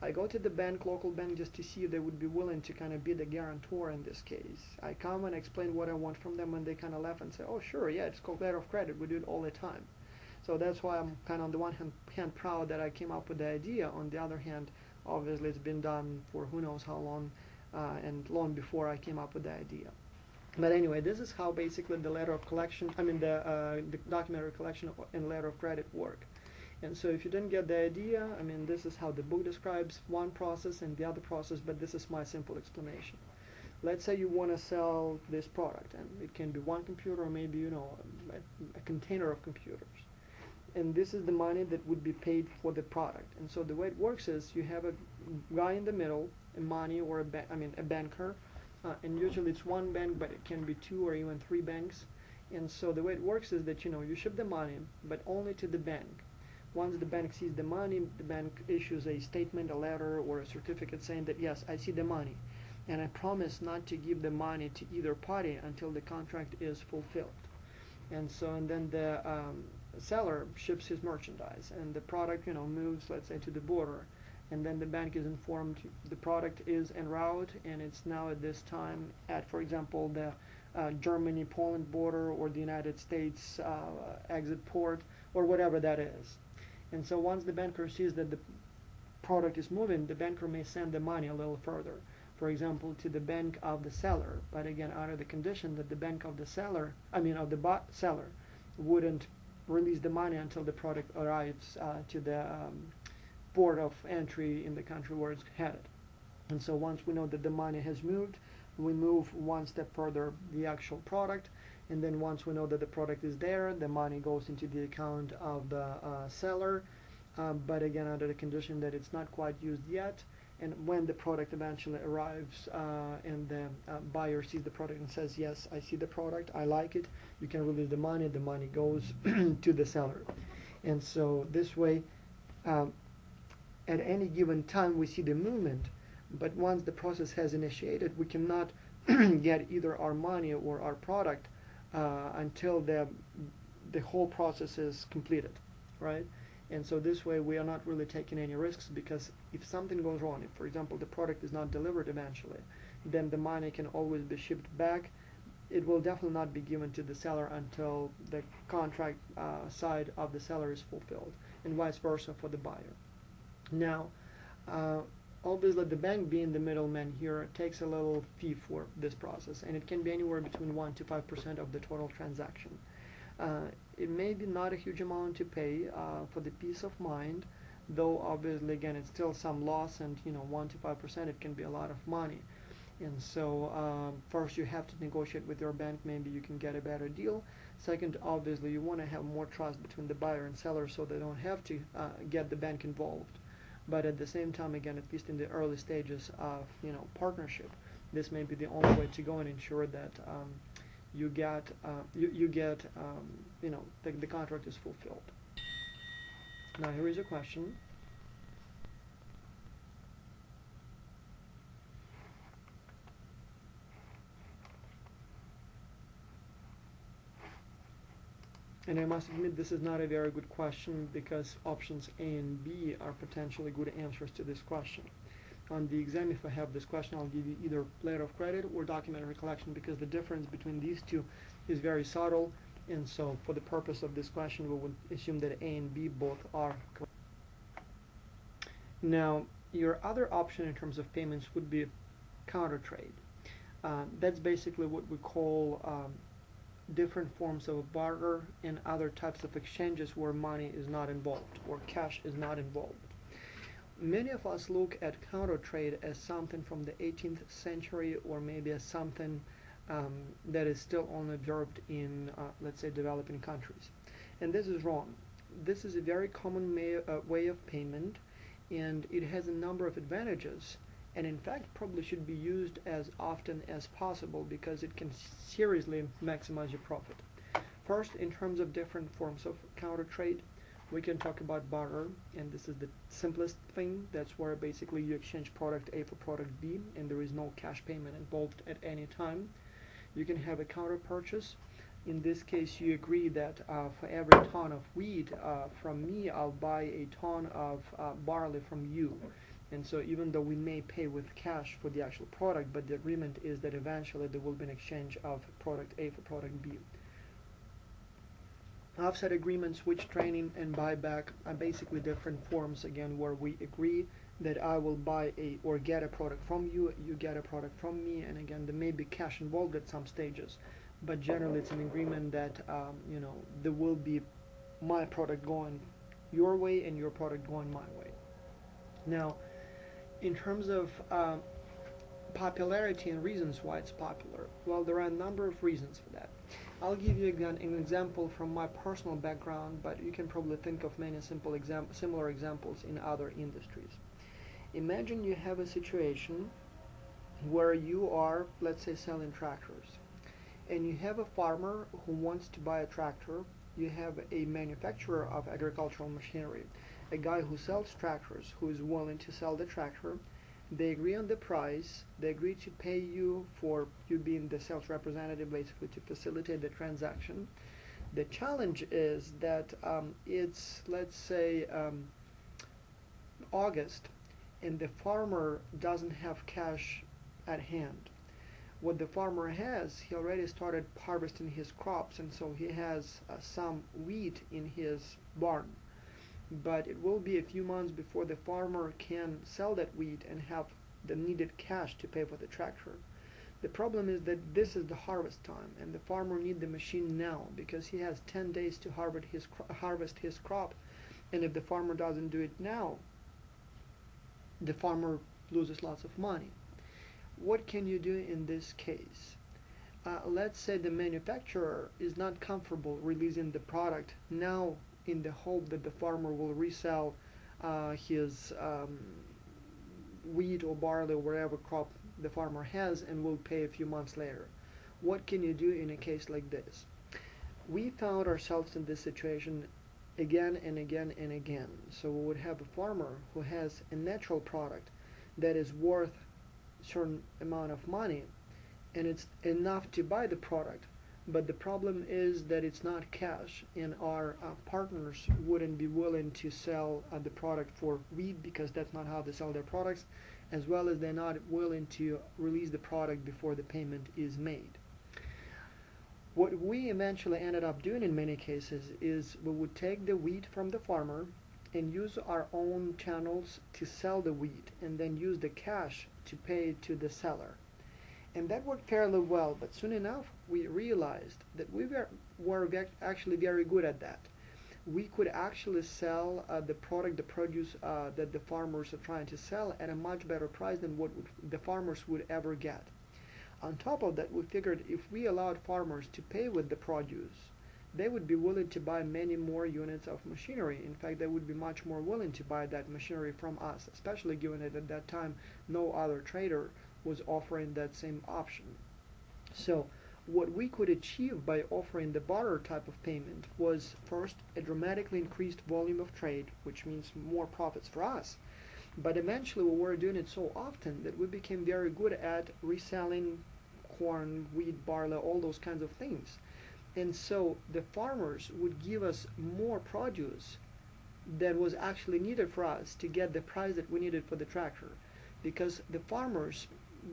I go to the local bank, just to see if they would be willing to kind of be the guarantor in this case. I come and explain what I want from them, and they kind of laugh and say, oh, sure, yeah, it's called letter of credit. We do it all the time. So that's why I'm kind of on the one hand proud that I came up with the idea. On the other hand, obviously it's been done for who knows how long, and long before I came up with the idea. But anyway, this is how basically the letter of collection, the documentary collection and letter of credit work. And so if you didn't get the idea, this is how the book describes one process and the other process, but this is my simple explanation. Let's say you want to sell this product, and it can be one computer or maybe, a container of computers. And this is the money that would be paid for the product. And so the way it works is you have a guy in the middle, a money or a banker, and usually it's one bank, but it can be two or even three banks. And so the way it works is that you ship the money, but only to the bank. Once the bank sees the money, the bank issues a statement, a letter, or a certificate saying that, yes, I see the money, and I promise not to give the money to either party until the contract is fulfilled. And then the seller ships his merchandise, and the product moves, let's say, to the border, and then the bank is informed the product is en route, and it's now at this time at, for example, the Germany-Poland border, or the United States exit port, or whatever that is. And so once the banker sees that the product is moving, the banker may send the money a little further, for example, to the bank of the seller, but again, under the condition that the bank of the seller, seller, wouldn't release the money until the product arrives to the port of entry in the country where it's headed. And so once we know that the money has moved, we move one step further the actual product, and then once we know that the product is there, the money goes into the account of the seller, but again under the condition that it's not quite used yet. And when the product eventually arrives and the buyer sees the product and says, yes, I see the product, I like it, you can release the money goes to the seller. And so this way, at any given time we see the movement, but once the process has initiated, we cannot get either our money or our product until the whole process is completed, right? And so this way we are not really taking any risks, because if something goes wrong, if for example the product is not delivered eventually, then the money can always be shipped back. It will definitely not be given to the seller until the contract side of the seller is fulfilled, and vice versa for the buyer. Now, obviously the bank being the middleman here takes a little fee for this process, and it can be anywhere between 1 to 5% of the total transaction. It may be not a huge amount to pay for the peace of mind, though obviously again it's still some loss, and 1 to 5% it can be a lot of money. And so first you have to negotiate with your bank, maybe you can get a better deal. Second, obviously you want to have more trust between the buyer and seller so they don't have to get the bank involved. But at the same time, again, at least in the early stages of partnership, this may be the only way to go and ensure that you get the contract is fulfilled. Now here is a question. And I must admit this is not a very good question because options A and B are potentially good answers to this question. On the exam, if I have this question, I'll give you either letter of credit or document recollection because the difference between these two is very subtle, and so for the purpose of this question we would assume that A and B both are correct. Now your other option in terms of payments would be Countertrade. That's basically what we call different forms of barter and other types of exchanges where money is not involved or cash is not involved. Many of us look at Countertrade as something from the 18th century or maybe as something that is still only observed in, let's say, developing countries. And this is wrong. This is a very common way of payment, and it has a number of advantages, and in fact probably should be used as often as possible because it can seriously maximize your profit. First, in terms of different forms of Countertrade, we can talk about barter, and this is the simplest thing. That's where basically you exchange product A for product B and there is no cash payment involved at any time. You can have a counter purchase. In this case you agree that for every ton of wheat from me, I'll buy a ton of barley from you. And so even though we may pay with cash for the actual product, but the agreement is that eventually there will be an exchange of product A for product B. Offset agreements, switch trading, and buyback are basically different forms, again, where we agree that I will buy or get a product from you, you get a product from me, and again, there may be cash involved at some stages, but generally it's an agreement that there will be my product going your way and your product going my way. Now, in terms of popularity and reasons why it's popular, well, there are a number of reasons for that. I'll give you again an example from my personal background, but you can probably think of many similar examples in other industries. Imagine you have a situation where you are, let's say, selling tractors, and you have a farmer who wants to buy a tractor. You have a manufacturer of agricultural machinery, a guy who sells tractors, who is willing to sell the tractor. They agree on the price. They agree to pay you for you being the sales representative, basically to facilitate the transaction. The challenge is that it's, let's say, August, and the farmer doesn't have cash at hand. What the farmer has, he already started harvesting his crops, and so he has some wheat in his barn. But it will be a few months before the farmer can sell that wheat and have the needed cash to pay for the tractor. The problem is that this is the harvest time, and the farmer needs the machine now because he has 10 days to harvest his crop, and if the farmer doesn't do it now, the farmer loses lots of money. What can you do in this case? Let's say the manufacturer is not comfortable releasing the product now in the hope that the farmer will resell his wheat or barley or whatever crop the farmer has and will pay a few months later. What can you do in a case like this? We found ourselves in this situation again and again and again. So we would have a farmer who has a natural product that is worth a certain amount of money, and it's enough to buy the product, but the problem is that it's not cash, and our partners wouldn't be willing to sell the product for wheat because that's not how they sell their products, as well as they're not willing to release the product before the payment is made. What we eventually ended up doing in many cases is we would take the wheat from the farmer and use our own channels to sell the wheat, and then use the cash to pay to the seller. And that worked fairly well, but soon enough we realized that we were actually very good at that. we could actually sell the product, the produce that the farmers are trying to sell at a much better price than what the farmers would ever get. On top of that, we figured if we allowed farmers to pay with the produce, they would be willing to buy many more units of machinery. In fact, they would be much more willing to buy that machinery from us, especially given that at that time no other trader was offering that same option. So what we could achieve by offering the barter type of payment was first a dramatically increased volume of trade, which means more profits for us. But eventually we were doing it so often that we became very good at reselling corn, wheat, barley, all those kinds of things. And so the farmers would give us more produce that was actually needed for us to get the price that we needed for the tractor. Because the farmers,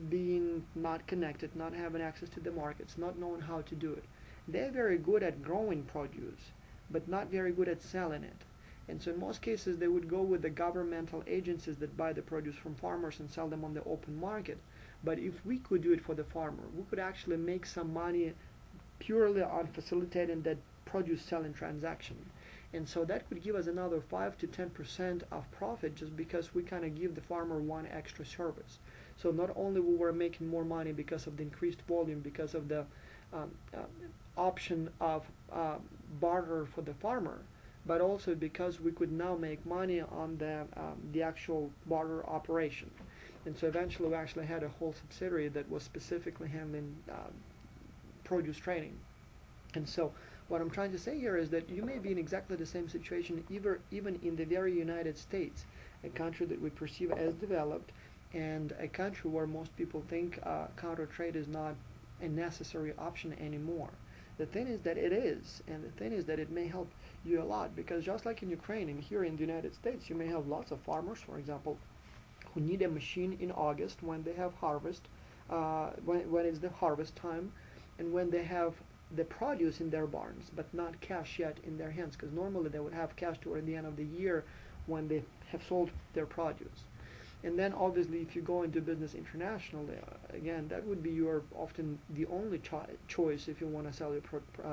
being not connected, not having access to the markets, not knowing how to do it, they're very good at growing produce, but not very good at selling it. And so in most cases they would go with the governmental agencies that buy the produce from farmers and sell them on the open market. But if we could do it for the farmer, we could actually make some money purely on facilitating that produce selling transaction. And so that could give us another 5 to 10% of profit just because we kind of give the farmer one extra service. So not only we were making more money because of the increased volume, because of the um, uh, option of barter for the farmer, but also because we could now make money on the actual barter operation. And so eventually we actually had a whole subsidiary that was specifically handling produce trading. And so what I'm trying to say here is that you may be in exactly the same situation even in the very United States, a country that we perceive as developed and a country where most people think counter trade is not a necessary option anymore. The thing is that it is, and the thing is that it may help you a lot, because just like in Ukraine and here in the United States, you may have lots of farmers, for example, who need a machine in August when they have harvest, when it's the harvest time, and when they have the produce in their barns, but not cash yet in their hands, because normally they would have cash toward the end of the year when they have sold their produce. And then obviously if you go into business internationally, again, that would be your often the only choice if you want to sell your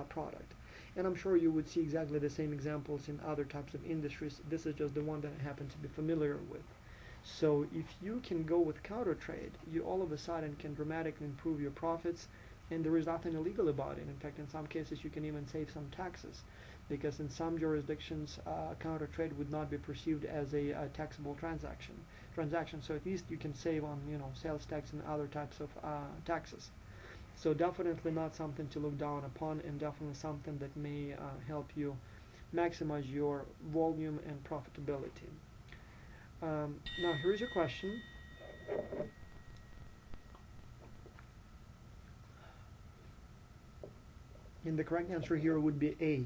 product. And I'm sure you would see exactly the same examples in other types of industries. This is just the one that I happen to be familiar with. So if you can go with counter trade, you all of a sudden can dramatically improve your profits, and there is nothing illegal about it. In fact, in some cases you can even save some taxes, because in some jurisdictions counter trade would not be perceived as a taxable transaction. So at least you can save on sales tax and other types of taxes. So definitely not something to look down upon, and definitely something that may help you maximize your volume and profitability. Now here's a question. And the correct answer here would be A.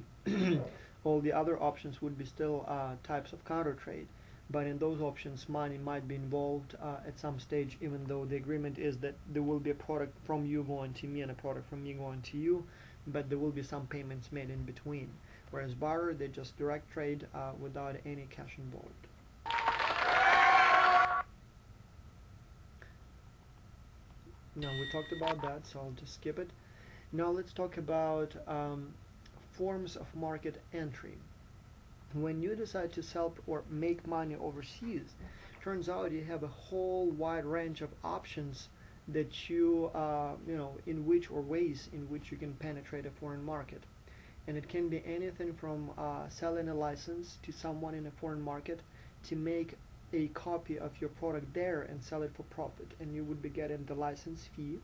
All the other options would be still types of counter trade, but in those options money might be involved at some stage, even though the agreement is that there will be a product from you going to me and a product from me going to you, but there will be some payments made in between. Whereas barter, they just direct trade without any cash involved. Now we talked about that, so I'll just skip it. Now let's talk about forms of market entry. When you decide to sell or make money overseas, turns out you have a whole wide range of options that in which or ways in which you can penetrate a foreign market. And it can be anything from selling a license to someone in a foreign market to make a copy of your product there and sell it for profit, and you would be getting the license fee.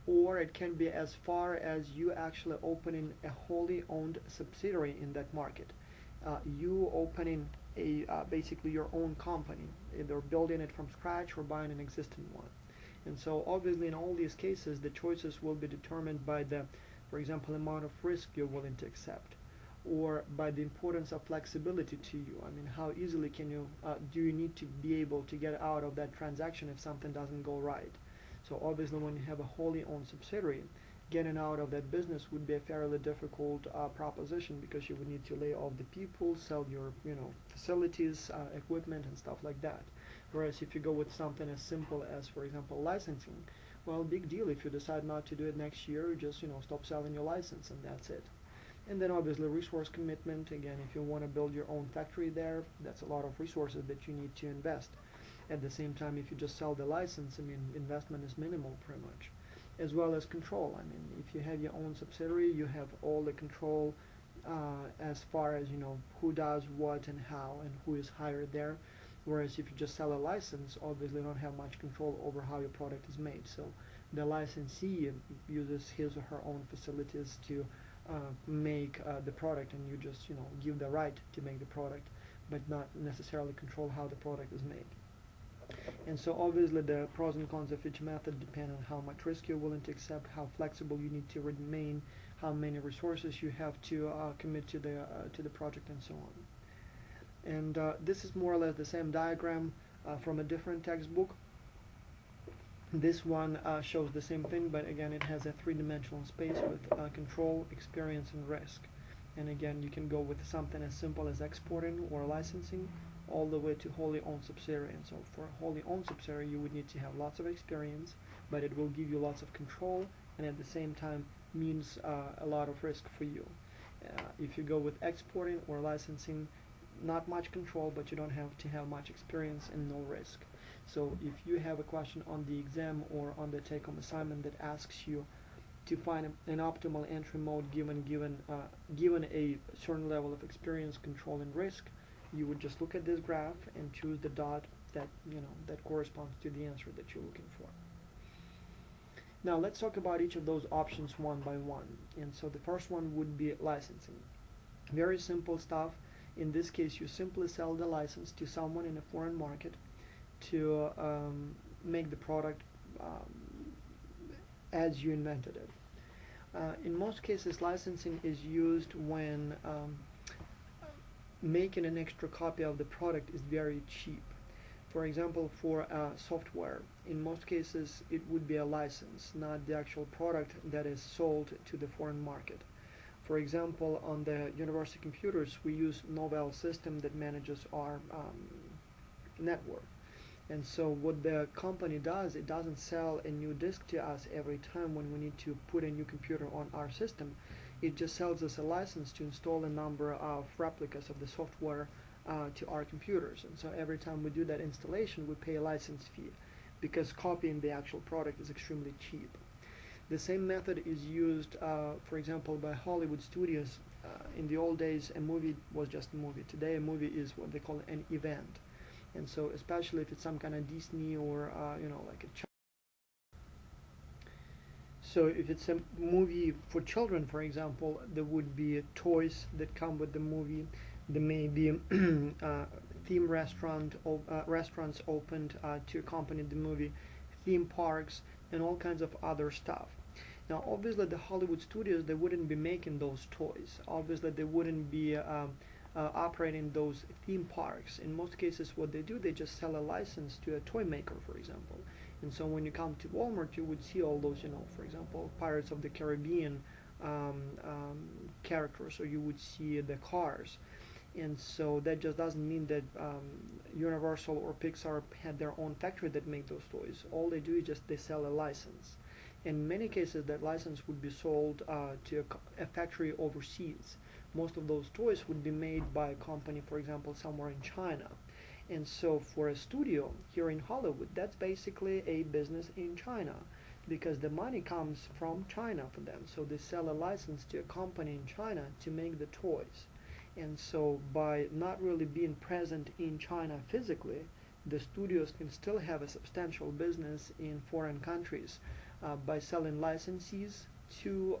Or it can be as far as you actually opening a wholly owned subsidiary in that market. You opening basically your own company, either building it from scratch or buying an existing one. And so obviously in all these cases the choices will be determined by the, for example, amount of risk you're willing to accept, or by the importance of flexibility to you. I mean, how easily can you do you need to be able to get out of that transaction if something doesn't go right. So obviously when you have a wholly owned subsidiary, getting out of that business would be a fairly difficult proposition, because you would need to lay off the people, sell your facilities, equipment and stuff like that. Whereas if you go with something as simple as, for example, licensing, well, big deal. If you decide not to do it next year, you just stop selling your license and that's it. And then obviously resource commitment. Again, if you want to build your own factory there, that's a lot of resources that you need to invest. At the same time, if you just sell the license, I mean, investment is minimal pretty much. As well as control. I mean, if you have your own subsidiary, you have all the control as far as, you know, who does what and how and who is hired there. Whereas if you just sell a license, obviously you don't have much control over how your product is made. So the licensee uses his or her own facilities to make the product, and you just, you know, give the right to make the product, but not necessarily control how the product is made. And so obviously the pros and cons of each method depend on how much risk you're willing to accept, how flexible you need to remain, how many resources you have to commit to the project, and so on. And this is more or less the same diagram from a different textbook. This one shows the same thing, but again it has a three-dimensional space with control, experience, and risk. And again, you can go with something as simple as exporting or licensing, all the way to wholly owned subsidiary. And so for a wholly owned subsidiary, you would need to have lots of experience, but it will give you lots of control, and at the same time means a lot of risk for you. If you go with exporting or licensing, not much control, but you don't have to have much experience and no risk. So if you have a question on the exam or on the take-home assignment that asks you to find an optimal entry mode given a certain level of experience, control, and risk, you would just look at this graph and choose the dot that, you know, that corresponds to the answer that you're looking for. Now let's talk about each of those options one by one. And so the first one would be licensing. Very simple stuff. In this case, you simply sell the license to someone in a foreign market to make the product as you invented it. In most cases, licensing is used when making an extra copy of the product is very cheap. For example, for software, in most cases it would be a license, not the actual product that is sold to the foreign market. For example, on the university computers, we use Novell system that manages our network. And so what the company does, it doesn't sell a new disk to us every time when we need to put a new computer on our system. It just sells us a license to install a number of replicas of the software to our computers. And so every time we do that installation, we pay a license fee because copying the actual product is extremely cheap. The same method is used, for example, by Hollywood studios. In the old days, a movie was just a movie. Today, a movie is what they call an event. And so especially if it's some kind of Disney or you know, like a so if it's a movie for children, for example, there would be toys that come with the movie. There may be theme restaurants opened to accompany the movie, theme parks, and all kinds of other stuff. Now obviously the Hollywood studios, they wouldn't be making those toys. Obviously they wouldn't be operating those theme parks. In most cases what they do, they just sell a license to a toy maker, for example. And so when you come to Walmart, you would see all those, you know, for example, Pirates of the Caribbean characters, or you would see the cars. And so that just doesn't mean that Universal or Pixar had their own factory that make those toys. All they do is just they sell a license. In many cases, that license would be sold to a factory overseas. Most of those toys would be made by a company, for example, somewhere in China. And so for a studio here in Hollywood, that's basically a business in China, because the money comes from China for them. So they sell a license to a company in China to make the toys. And so by not really being present in China physically, the studios can still have a substantial business in foreign countries by selling licensees to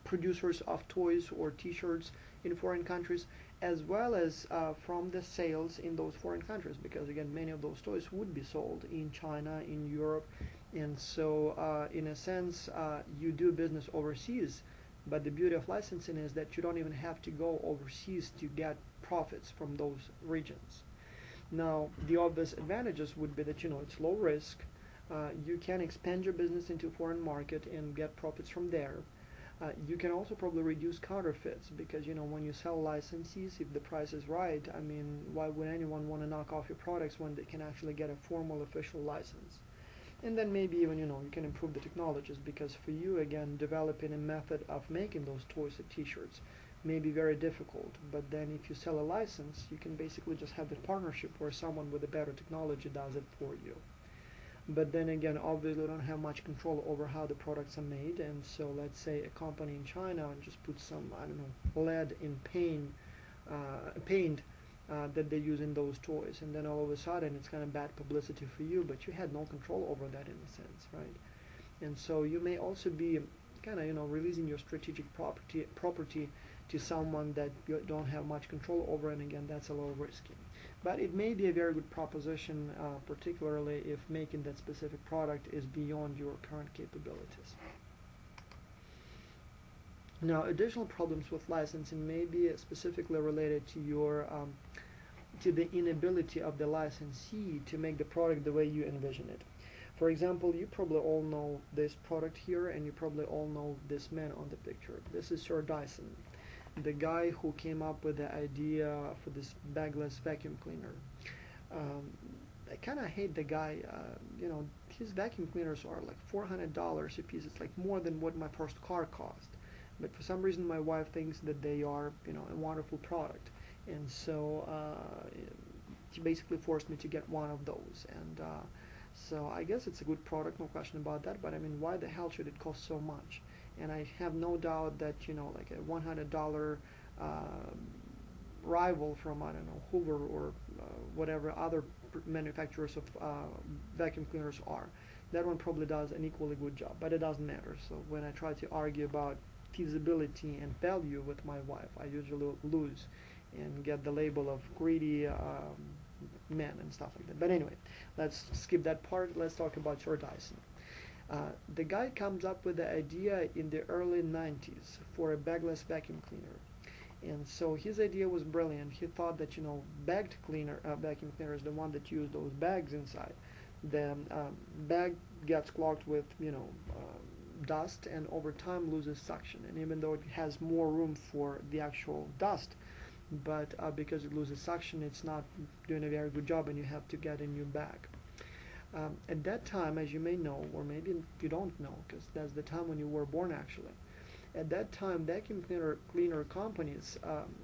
producers of toys or t-shirts in foreign countries, as well as from the sales in those foreign countries, because again many of those toys would be sold in China, in Europe. And so in a sense you do business overseas, but the beauty of licensing is that you don't even have to go overseas to get profits from those regions. Now the obvious advantages would be that, you know, it's low risk, you can expand your business into foreign market and get profits from there. You can also probably reduce counterfeits, because, you know, when you sell licensees, if the price is right, I mean, why would anyone want to knock off your products when they can actually get a formal official license? And then maybe even, you can improve the technologies, because for you, again, developing a method of making those toys or t-shirts may be very difficult. But then if you sell a license, you can basically just have the partnership where someone with a better technology does it for you. But then again, obviously, we don't have much control over how the products are made. And so let's say a company in China and just put some, I don't know, lead in paint that they use in those toys, and then all of a sudden it's kind of bad publicity for you, but you had no control over that in a sense, right? And so you may also be kind of, releasing your strategic property to someone that you don't have much control over, and again, that's a little risky. But it may be a very good proposition, particularly if making that specific product is beyond your current capabilities. Now, additional problems with licensing may be specifically related to your to the inability of the licensee to make the product the way you envision it. For example, you probably all know this product here, and you probably all know this man on the picture. This is Sir Dyson, the guy who came up with the idea for this bagless vacuum cleaner. I kind of hate the guy. His vacuum cleaners are like $400 a piece. It's like more than what my first car cost. But for some reason, my wife thinks that they are, a wonderful product, and so she basically forced me to get one of those. And so I guess it's a good product, no question about that. But I mean, why the hell should it cost so much? And I have no doubt that like a $100 rival from, I don't know, Hoover or whatever other manufacturers of vacuum cleaners are, that one probably does an equally good job. But it doesn't matter. So when I try to argue about feasibility and value with my wife, I usually lose and get the label of greedy men and stuff like that. But anyway, let's skip that part. Let's talk about Sir Dyson. The guy comes up with the idea in the early 90s for a bagless vacuum cleaner. And so his idea was brilliant. He thought that, bagged vacuum cleaner is the one that use those bags inside. The bag gets clogged with, dust, and over time loses suction. And even though it has more room for the actual dust, but because it loses suction, it's not doing a very good job, and you have to get a new bag. At that time, as you may know, or maybe you don't know, because that's the time when you were born actually, at that time, vacuum cleaner companies,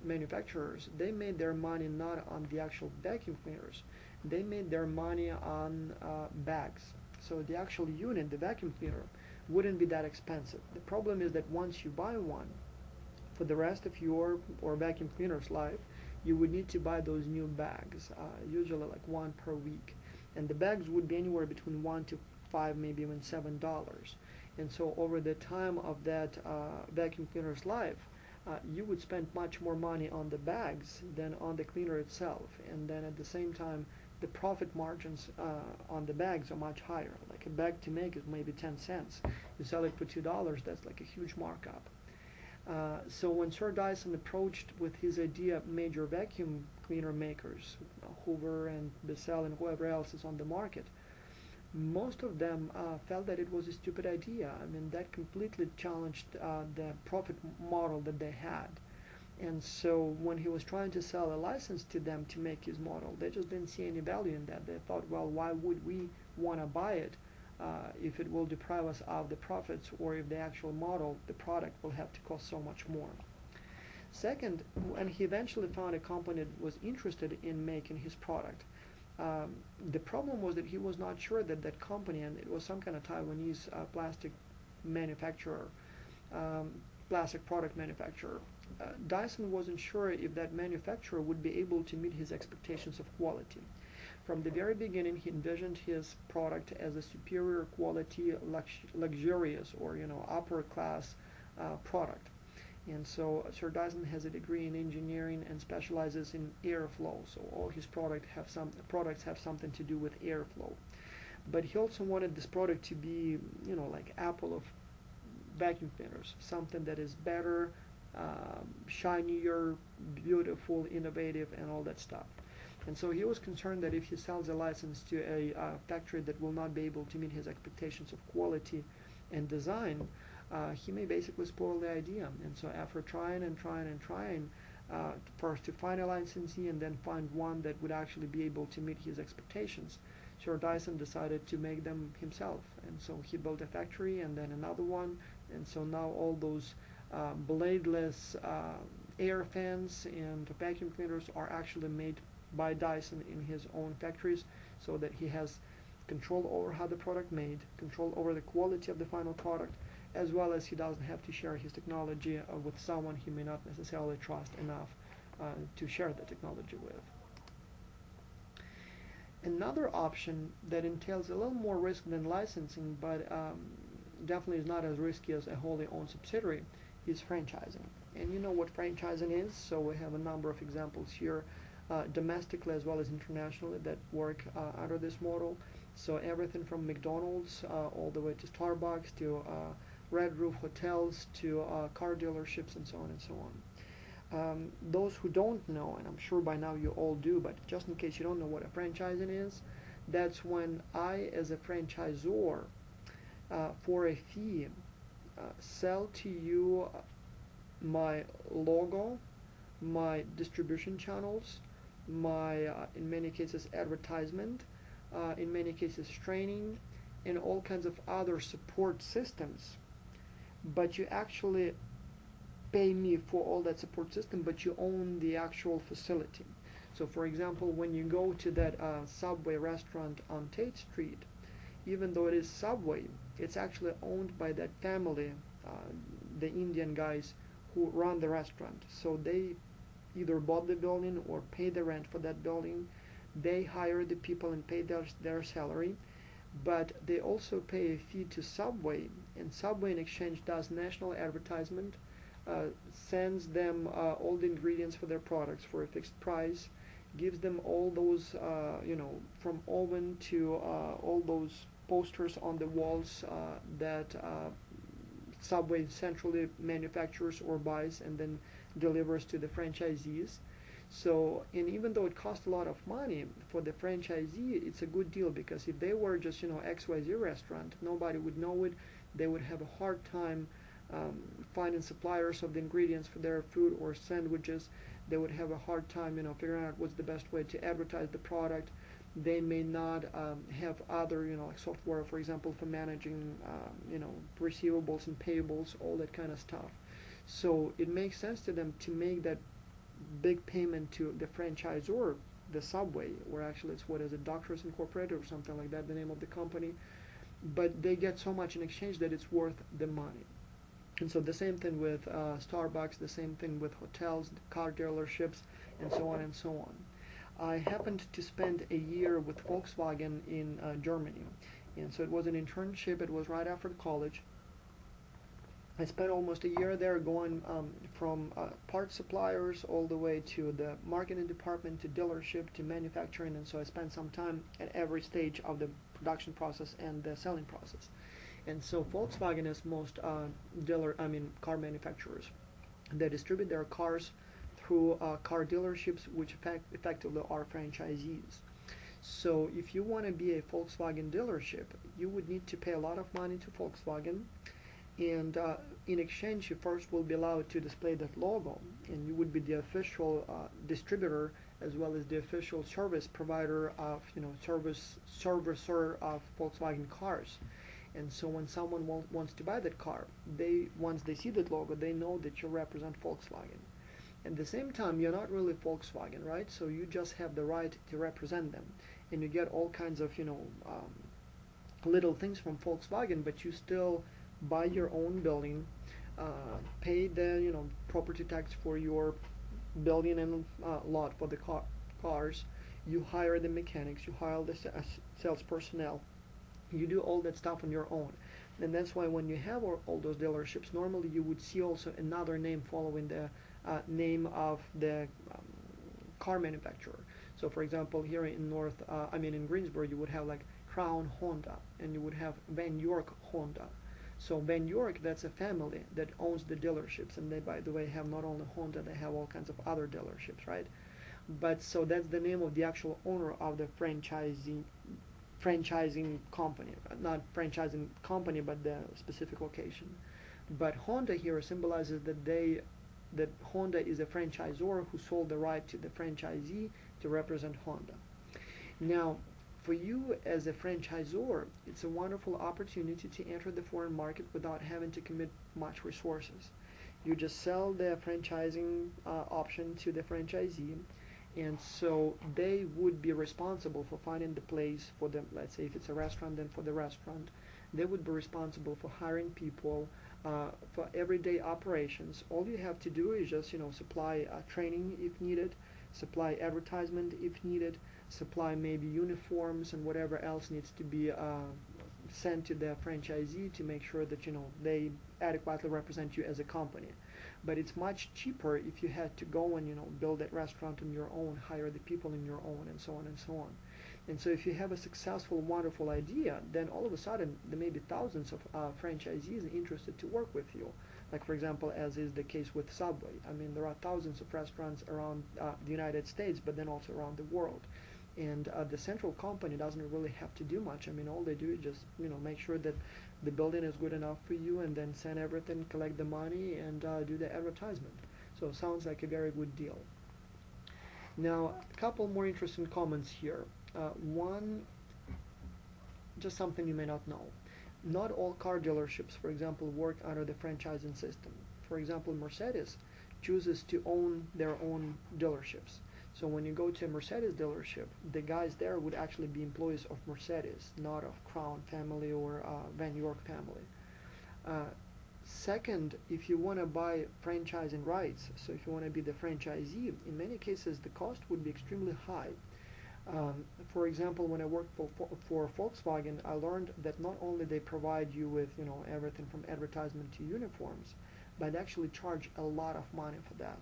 manufacturers, they made their money not on the actual vacuum cleaners. They made their money on bags. So the actual unit, the vacuum cleaner, wouldn't be that expensive. The problem is that once you buy one, for the rest of your or vacuum cleaner's life, you would need to buy those new bags, usually like one per week. And the bags would be anywhere between $1 to $5, maybe even $7. And so over the time of that vacuum cleaner's life, you would spend much more money on the bags than on the cleaner itself. And then at the same time, the profit margins on the bags are much higher. Like a bag to make is maybe 10 cents. You sell it for $2, that's like a huge markup. So when Sir Dyson approached with his idea major vacuum cleaner makers, Hoover and Bissell and whoever else is on the market, most of them felt that it was a stupid idea. I mean, that completely challenged the profit model that they had. And so when he was trying to sell a license to them to make his model, they just didn't see any value in that. They thought, well, why would we want to buy it if it will deprive us of the profits, or if the actual model, the product, will have to cost so much more. Second, when he eventually found a company that was interested in making his product, the problem was that he was not sure that that company, and it was some kind of Taiwanese plastic manufacturer, plastic product manufacturer, Dyson wasn't sure if that manufacturer would be able to meet his expectations of quality. From the very beginning, he envisioned his product as a superior quality, luxurious, or upper class product. And so Sir Dyson has a degree in engineering and specializes in airflow. So all his products have something to do with airflow. But he also wanted this product to be, like Apple of vacuum cleaners, something that is better, shinier, beautiful, innovative, and all that stuff. And so he was concerned that if he sells a license to a factory that will not be able to meet his expectations of quality and design, he may basically spoil the idea. And so after trying, first to find a licensee and then find one that would actually be able to meet his expectations, Sir Dyson decided to make them himself, and so he built a factory and then another one, and so now all those bladeless air fans and vacuum cleaners are actually made by Dyson in his own factories, so that he has control over how the product made, control over the quality of the final product, as well as he doesn't have to share his technology with someone he may not necessarily trust enough to share the technology with. Another option that entails a little more risk than licensing, but definitely is not as risky as a wholly owned subsidiary, is franchising. And you know what franchising is, so we have a number of examples here, domestically as well as internationally, that work under this model. So everything from McDonald's all the way to Starbucks to Red Roof hotels to car dealerships and so on and so on. Those who don't know, and I'm sure by now you all do, but just in case you don't know what a franchising is, that's when I, as a franchisor, for a fee, sell to you my logo, my distribution channels, my, in many cases, advertisement, in many cases, training, and all kinds of other support systems. But you actually pay me for all that support system, but you own the actual facility. So for example, when you go to that Subway restaurant on Tate Street, even though it is Subway, it's actually owned by that family, the Indian guys who run the restaurant. So they either bought the building or pay the rent for that building. They hire the people and pay their salary, but they also pay a fee to Subway, and Subway in exchange does national advertisement, sends them all the ingredients for their products for a fixed price, gives them all those, from oven to all those posters on the walls that Subway centrally manufactures or buys and then delivers to the franchisees. So, and even though it costs a lot of money for the franchisee, it's a good deal, because if they were just, XYZ restaurant, nobody would know it. They would have a hard time finding suppliers of the ingredients for their food or sandwiches. They would have a hard time, figuring out what's the best way to advertise the product. They may not have other, like software, for example, for managing, receivables and payables, all that kind of stuff. So it makes sense to them to make that big payment to the franchisor, the Subway, or actually it's what is it, Doctors Incorporated or something like that, the name of the company. But they get so much in exchange that it's worth the money. And so the same thing with Starbucks, the same thing with hotels, car dealerships, and so on and so on. I happened to spend a year with Volkswagen in Germany, and so it was an internship. It was right after college. I spent almost a year there, going from parts suppliers all the way to the marketing department, to dealership, to manufacturing, and so I spent some time at every stage of the production process and the selling process. And so Volkswagen, as most car manufacturers, they distribute their cars through car dealerships, which effectively are franchisees. So if you want to be a Volkswagen dealership, you would need to pay a lot of money to Volkswagen, and in exchange you first will be allowed to display that logo, and you would be the official distributor as well as the official service provider of, servicer of Volkswagen cars. And so when someone wants to buy that car, once they see that logo, they know that you represent Volkswagen. At the same time, you're not really Volkswagen, right? So you just have the right to represent them, and you get all kinds of, little things from Volkswagen, but you still buy your own building, pay the, property tax for your building and lot for the cars. You hire the mechanics, you hire the sales personnel. You do all that stuff on your own. And that's why when you have all those dealerships, normally you would see also another name following the name of the car manufacturer. So for example, here in in Greensboro, you would have like Crown Honda, and you would have Van York Honda. So Van York, that's a family that owns the dealerships, and they, by the way, have not only Honda, they have all kinds of other dealerships, right? But so that's the name of the actual owner of the franchising company, not franchising company, but the specific location. But Honda here symbolizes that Honda is a franchisor who sold the right to the franchisee to represent Honda. Now, For you as a franchisor, it's a wonderful opportunity to enter the foreign market without having to commit much resources. You just sell the franchising option to the franchisee, and so they would be responsible for finding the place for them. Let's say if it's a restaurant, then for the restaurant, they would be responsible for hiring people for everyday operations. All you have to do is just supply training if needed, supply advertisement if needed, supply maybe uniforms and whatever else needs to be sent to the franchisee to make sure that they adequately represent you as a company. But it's much cheaper if you had to go and build that restaurant on your own, hire the people on your own, and so on and so on. And so if you have a successful, wonderful idea, then all of a sudden there may be thousands of franchisees interested to work with you. Like, for example, as is the case with Subway. I mean, there are thousands of restaurants around the United States, but then also around the world. And the central company doesn't really have to do much. I mean, all they do is just make sure that the building is good enough for you, and then send everything, collect the money, and do the advertisement. So it sounds like a very good deal. Now, a couple more interesting comments here. One, just something you may not know. Not all car dealerships, for example, work under the franchising system. For example, Mercedes chooses to own their own dealerships. So when you go to a Mercedes dealership, the guys there would actually be employees of Mercedes, not of Crown family or Van York family. Second, if you want to buy franchising rights, so if you want to be the franchisee, in many cases the cost would be extremely high. For example, when I worked for Volkswagen, I learned that not only they provide you with everything from advertisement to uniforms, but actually charge a lot of money for that.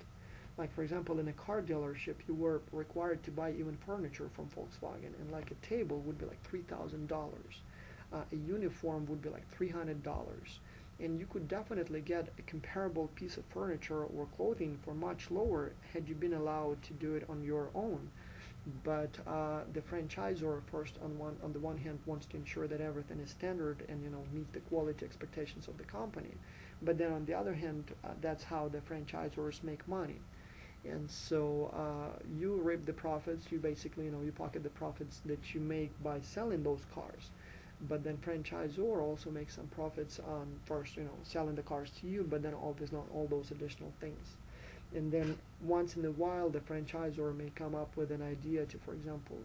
Like, for example, in a car dealership, you were required to buy even furniture from Volkswagen, and like a table would be like $3,000. A uniform would be like $300. And you could definitely get a comparable piece of furniture or clothing for much lower had you been allowed to do it on your own. But the franchisor, first on the one hand, wants to ensure that everything is standard and meet the quality expectations of the company. But then on the other hand, that's how the franchisors make money. And so you reap the profits. You basically you pocket the profits that you make by selling those cars. But then franchisor also makes some profits on first selling the cars to you, but then obviously not all those additional things. And then once in a while, the franchisor may come up with an idea to, for example,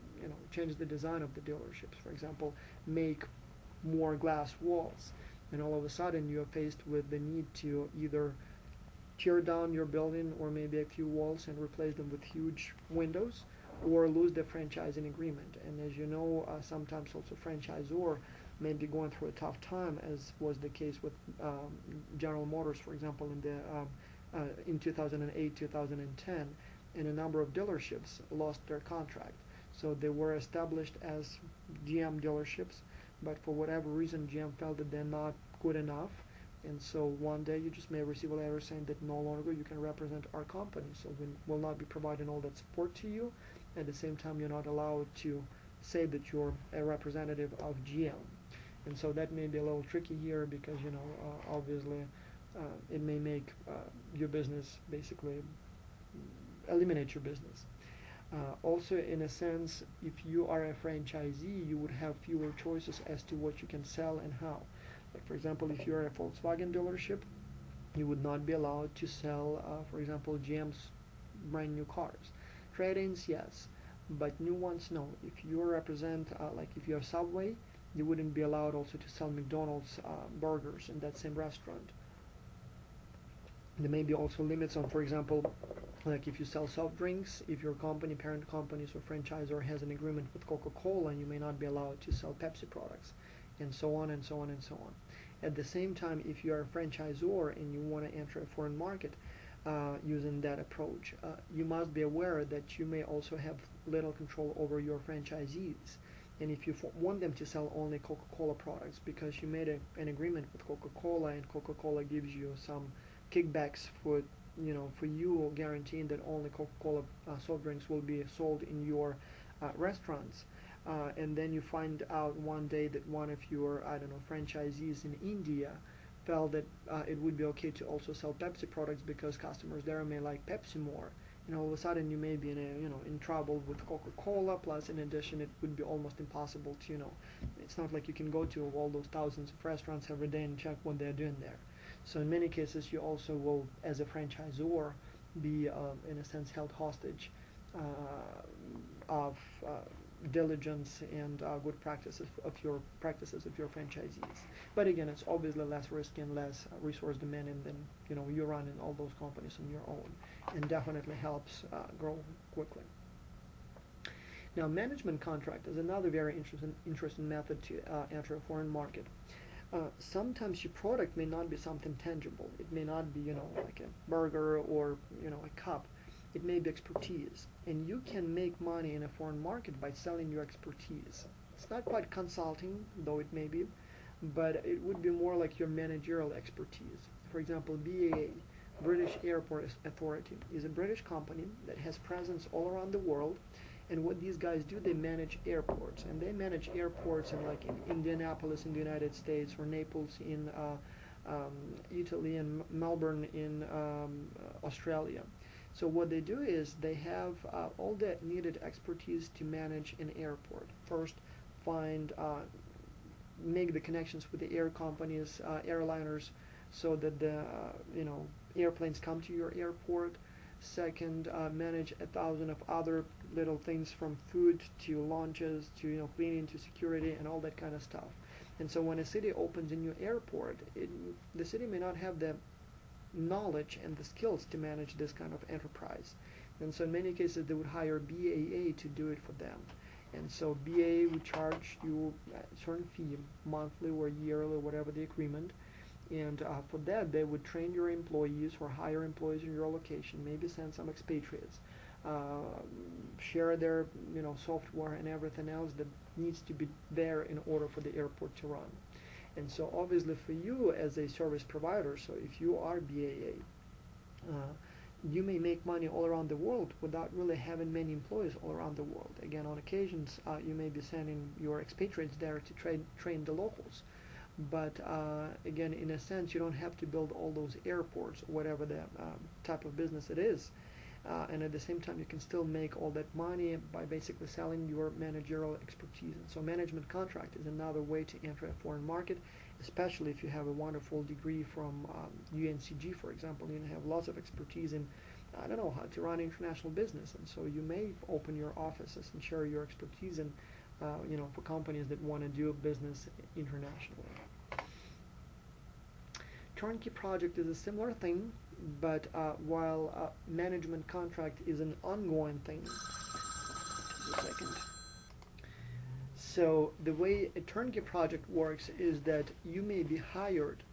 change the design of the dealerships. For example, make more glass walls. And all of a sudden, you are faced with the need to either tear down your building or maybe a few walls and replace them with huge windows, or lose the franchising agreement. And as you know, sometimes also franchisor may be going through a tough time, as was the case with General Motors, for example, in 2008, 2010, and a number of dealerships lost their contract. So they were established as GM dealerships, but for whatever reason, GM felt that they're not good enough, and so one day you just may receive a letter saying that no longer you can represent our company, so we will not be providing all that support to you. At the same time, you're not allowed to say that you're a representative of GM. And so that may be a little tricky here because, obviously, it may make your business basically eliminate your business. Also, in a sense, if you are a franchisee, you would have fewer choices as to what you can sell and how. Like, for example, if you're a Volkswagen dealership, you would not be allowed to sell, for example, GM's brand new cars. Trade-ins, yes, but new ones, no. If you represent, like if you're Subway, you wouldn't be allowed also to sell McDonald's burgers in that same restaurant. There may be also limits on, for example, like if you sell soft drinks, if your company, parent companies or franchisor has an agreement with Coca-Cola, you may not be allowed to sell Pepsi products, and so on and so on and so on. At the same time, if you are a franchisor and you want to enter a foreign market using that approach, you must be aware that you may also have little control over your franchisees. And if you want them to sell only Coca-Cola products because you made an agreement with Coca-Cola and Coca-Cola gives you some kickbacks for you guaranteeing that only Coca-Cola soft drinks will be sold in your restaurants, and then you find out one day that one of your franchisees in India felt that it would be okay to also sell Pepsi products because customers there may like Pepsi more, and all of a sudden you may be in a, in trouble with Coca-Cola. Plus, in addition, it would be almost impossible to, it's not like you can go to all those thousands of restaurants every day and check what they're doing there. So in many cases, you also will, as a franchisor, be in a sense held hostage of diligence and good practices of your franchisees. But again, it's obviously less risky and less resource demanding than you running all those companies on your own, and definitely helps grow quickly. Now, management contract is another very interesting method to enter a foreign market. Sometimes your product may not be something tangible. It may not be, like a burger or, a cup. It may be expertise. And you can make money in a foreign market by selling your expertise. It's not quite consulting, though it may be, but it would be more like your managerial expertise. For example, BAA, British Airport Authority, is a British company that has presence all around the world. And what these guys do, they manage airports, and they manage airports in Indianapolis in the United States, or Naples in Italy, and Melbourne in Australia. So what they do is they have all the needed expertise to manage an airport. First, make the connections with the air companies, airliners, so that the airplanes come to your airport. Second, manage 1,000 of other little things, from food to launches to cleaning to security and all that kind of stuff. And so when a city opens a new airport, the city may not have the knowledge and the skills to manage this kind of enterprise. And so in many cases they would hire BAA to do it for them. And so BAA would charge you a certain fee, monthly or yearly, whatever the agreement. And for that, they would train your employees or hire employees in your location, maybe send some expatriates, share their software and everything else that needs to be there in order for the airport to run. And so obviously for you as a service provider, so if you are BAA, you may make money all around the world without really having many employees all around the world. Again, on occasions, you may be sending your expatriates there to train the locals. But again, in a sense, you don't have to build all those airports, whatever the type of business it is. And at the same time, you can still make all that money by basically selling your managerial expertise. And so management contract is another way to enter a foreign market, especially if you have a wonderful degree from UNCG, for example. You have lots of expertise in, I don't know, how to run international business. And so you may open your offices and share your expertise in, for companies that want to do business internationally. Turnkey project is a similar thing, but while management contract is an ongoing thing. Just a second. So the way a turnkey project works is that you may be hired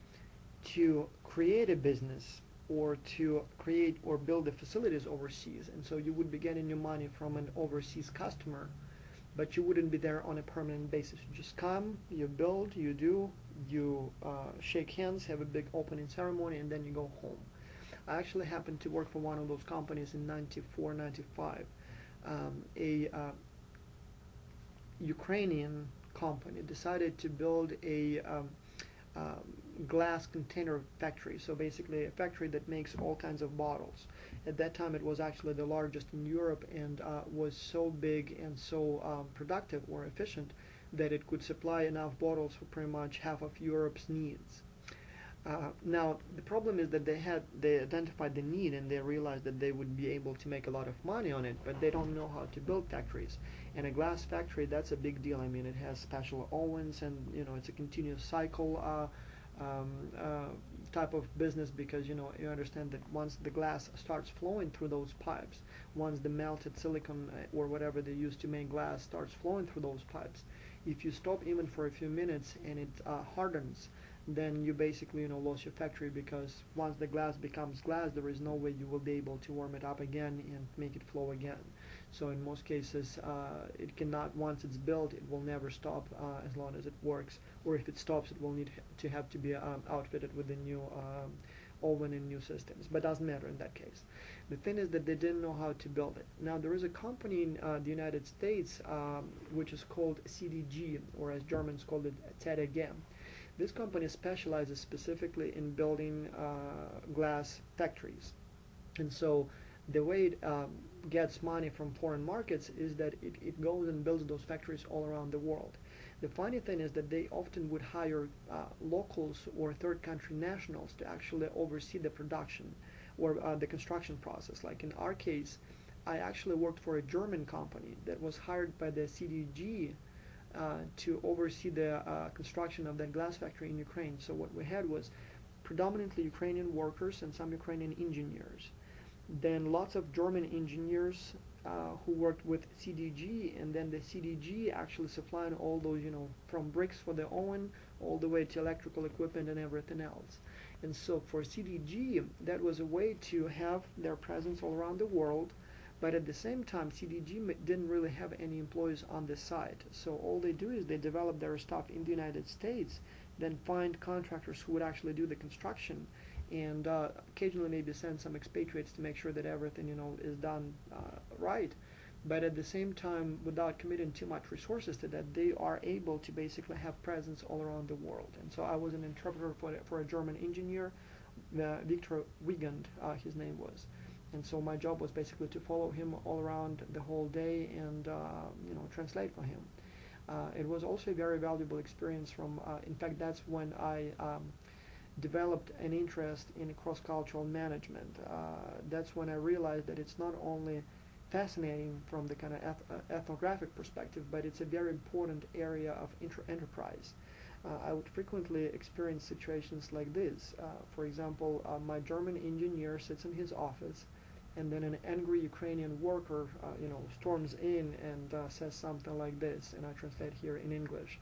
to create a business or to create or build the facilities overseas, and so you would be getting your money from an overseas customer, but you wouldn't be there on a permanent basis. You just come, you build, you shake hands, have a big opening ceremony, and then you go home. I actually happened to work for one of those companies in 94, 95. A Ukrainian company decided to build a glass container factory, so basically a factory that makes all kinds of bottles. At that time it was actually the largest in Europe, and was so big and so productive or efficient that it could supply enough bottles for pretty much half of Europe's needs. Now the problem is that they identified the need, and they realized that they would be able to make a lot of money on it, but they don't know how to build factories. And a glass factory, that's a big deal. I mean, it has special ovens, and it's a continuous cycle type of business, because you understand that once the glass starts flowing through those pipes, once the melted silicon or whatever they use to make glass starts flowing through those pipes, if you stop even for a few minutes and it hardens, then you basically lose your factory, because once the glass becomes glass, there is no way you will be able to warm it up again and make it flow again. So in most cases, it cannot, once it's built, it will never stop as long as it works, or if it stops, it will need to have to be outfitted with a new oven and new systems, but doesn't matter in that case. The thing is that they didn't know how to build it. Now there is a company in the United States which is called CDG, or as Germans call it, TEDG. This company specializes specifically in building glass factories. And so The way it gets money from foreign markets is that it goes and builds those factories all around the world. The funny thing is that they often would hire locals or third country nationals to actually oversee the production or the construction process. Like in our case, I actually worked for a German company that was hired by the CDG to oversee the construction of that glass factory in Ukraine. So what we had was predominantly Ukrainian workers and some Ukrainian engineers. Then lots of German engineers who worked with CDG, and then the CDG actually supplying all those, from bricks for the oven all the way to electrical equipment and everything else. And so for CDG, that was a way to have their presence all around the world, but at the same time, CDG didn't really have any employees on the site. So all they do is they develop their stuff in the United States, then find contractors who would actually do the construction, and occasionally maybe send some expatriates to make sure that everything is done right. But at the same time, without committing too much resources to that, they are able to basically have presence all around the world. And so I was an interpreter for a German engineer, Victor Wiegand, his name was. And so my job was basically to follow him all around the whole day and translate for him. It was also a very valuable experience. In fact, that's when I developed an interest in cross-cultural management. That's when I realized that it's not only fascinating from the kind of ethnographic perspective, but it's a very important area of enterprise. I would frequently experience situations like this. For example, my German engineer sits in his office, and then an angry Ukrainian worker, storms in and says something like this, and I translate here in English.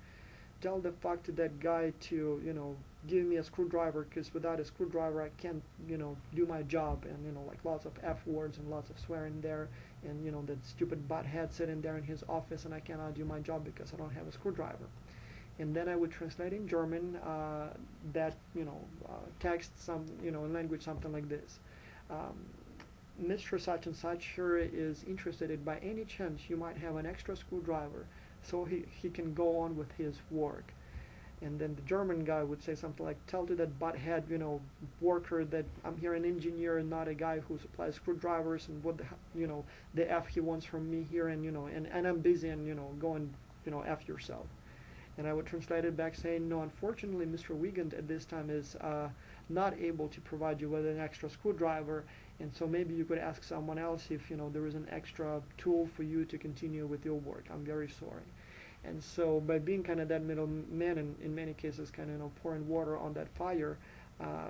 Tell the fuck to that guy to, give me a screwdriver, because without a screwdriver I can't, do my job, and, like lots of F words and lots of swearing there, and, that stupid butthead sitting there in his office, and I cannot do my job because I don't have a screwdriver. And then I would translate in German that, text, in language something like this. Mr. Such and Such here is interested by any chance you might have an extra screwdriver so he can go on with his work. And then the German guy would say something like, tell to that butthead, worker that I'm here an engineer and not a guy who supplies screwdrivers, and what the F he wants from me here, and, and I'm busy, and, go and, F yourself. And I would translate it back saying, no, unfortunately, Mr. Wiegand at this time is not able to provide you with an extra screwdriver, and so maybe you could ask someone else if, there is an extra tool for you to continue with your work. I'm very sorry. And so by being kind of that middleman, and in many cases kind of, pouring water on that fire,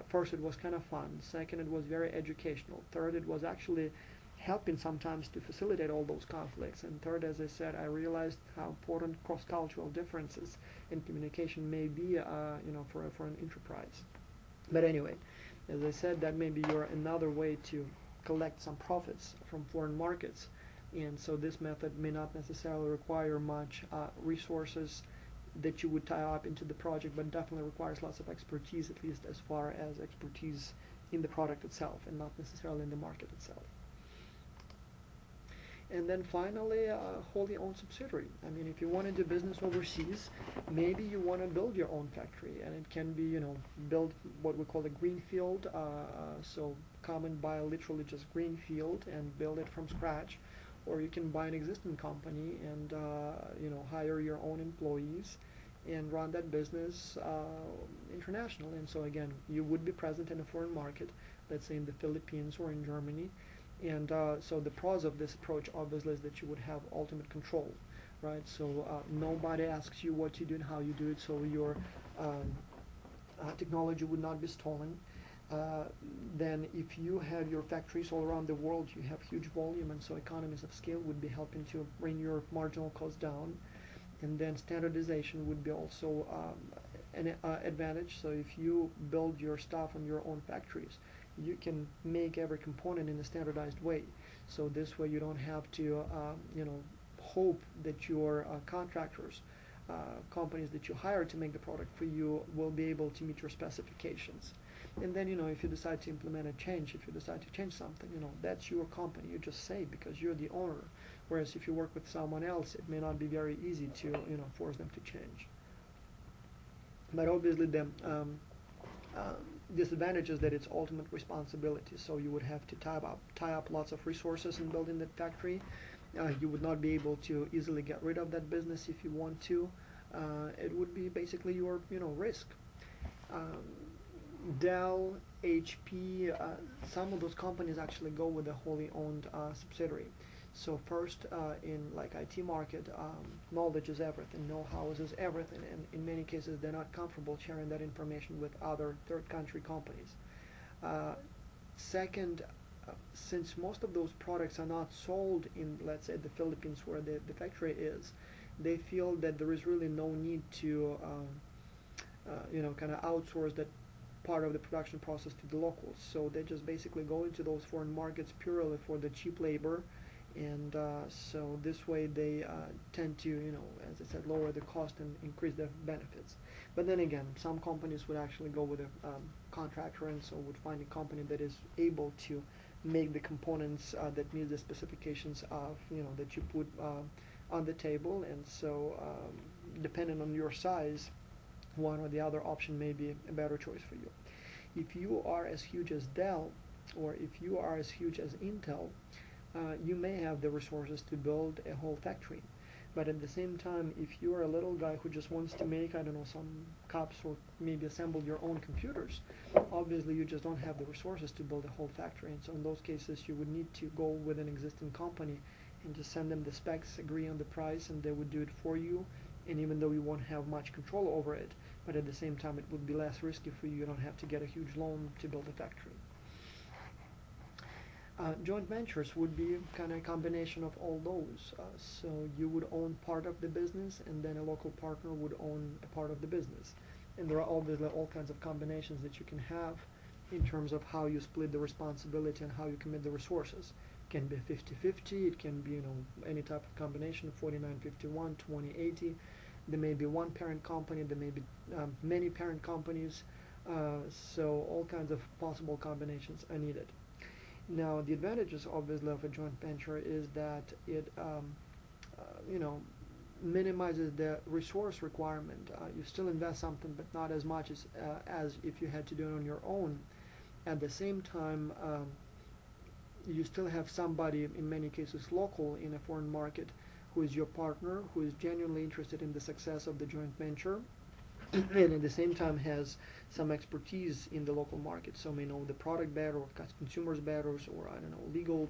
first it was kind of fun. Second, it was very educational. Third, it was actually helping sometimes to facilitate all those conflicts. And third, as I said, I realized how important cross-cultural differences in communication may be, for an enterprise. But anyway, as I said, that may be another way to collect some profits from foreign markets. And so this method may not necessarily require much resources that you would tie up into the project, but definitely requires lots of expertise, at least as far as expertise in the product itself and not necessarily in the market itself. And then finally, wholly owned subsidiary. I mean, if you want to do business overseas, maybe you want to build your own factory, and it can be, build what we call a greenfield. So come and buy literally just greenfield and build it from scratch, or you can buy an existing company and hire your own employees and run that business internationally. And so again, you would be present in a foreign market, let's say in the Philippines or in Germany. And so the pros of this approach obviously is that you would have ultimate control, right? So nobody asks you what you do and how you do it, so your technology would not be stolen. Then if you have your factories all around the world, you have huge volume, and so economies of scale would be helping to bring your marginal cost down. And then standardization would be also an advantage. So if you build your stuff on your own factories, you can make every component in a standardized way. So this way you don't have to hope that your contractors, companies that you hire to make the product for you, will be able to meet your specifications. And then if you decide to implement a change, if you decide to change something, that's your company. You just say, because you're the owner. Whereas if you work with someone else, it may not be very easy to force them to change. But obviously disadvantage is that it's ultimate responsibility. So you would have to tie up lots of resources in building that factory. You would not be able to easily get rid of that business if you want to. It would be basically your risk. Um, Dell, HP, some of those companies actually go with a wholly owned subsidiary. So first, in like IT market, knowledge is everything, know-how is everything, and in many cases they're not comfortable sharing that information with other third country companies. Uh, Second, since most of those products are not sold in, let's say, the Philippines where the factory is, they feel that there is really no need to kind of outsource that part of the production process to the locals. So they just basically go into those foreign markets purely for the cheap labor, and so this way they tend to, as I said, lower the cost and increase the benefits. But then again, some companies would actually go with a contractor, and so would find a company that is able to make the components that meet the specifications of, that you put on the table. And so depending on your size, one or the other option may be a better choice for you. If you are as huge as Dell, or if you are as huge as Intel, you may have the resources to build a whole factory. But at the same time, if you are a little guy who just wants to make, I don't know, some cups or maybe assemble your own computers, obviously you just don't have the resources to build a whole factory. And so in those cases, you would need to go with an existing company and just send them the specs, agree on the price, and they would do it for you. And even though you won't have much control over it, but at the same time it would be less risky for you. You don't have to get a huge loan to build a factory. Joint ventures would be kind of a combination of all those. So you would own part of the business, and then a local partner would own a part of the business. And there are obviously all kinds of combinations that you can have in terms of how you split the responsibility and how you commit the resources. It can be 50-50, it can be any type of combination, 49-51, 20-80. There may be one parent company, there may be many parent companies, so all kinds of possible combinations are needed. Now, the advantages, obviously, of a joint venture is that it, minimizes the resource requirement. You still invest something, but not as much as if you had to do it on your own. At the same time, you still have somebody, in many cases local, in a foreign market, who is your partner, who is genuinely interested in the success of the joint venture, and at the same time has some expertise in the local market, so may know the product better, or consumers better, or I don't know, legal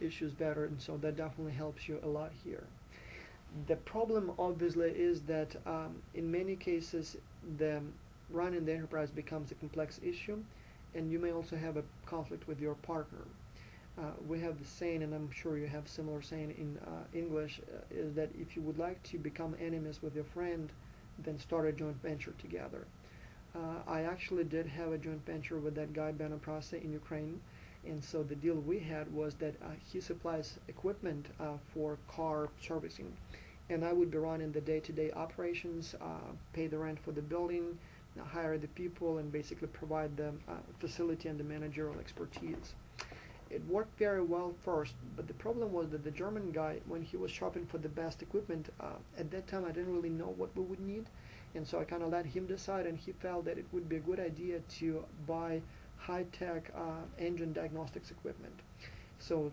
issues better, and so that definitely helps you a lot here. The problem obviously is that in many cases the running the enterprise becomes a complex issue, and you may also have a conflict with your partner. We have the saying, and I'm sure you have similar saying in English, is that if you would like to become enemies with your friend, then start a joint venture together. I actually did have a joint venture with that guy Ben Prase in Ukraine, and so the deal we had was that he supplies equipment for car servicing, and I would be running the day-to-day operations, pay the rent for the building, hire the people, and basically provide the facility and the managerial expertise. It worked very well first, but the problem was that the German guy, when he was shopping for the best equipment, at that time I didn't really know what we would need, and so I kind of let him decide, and he felt that it would be a good idea to buy high-tech engine diagnostics equipment. So,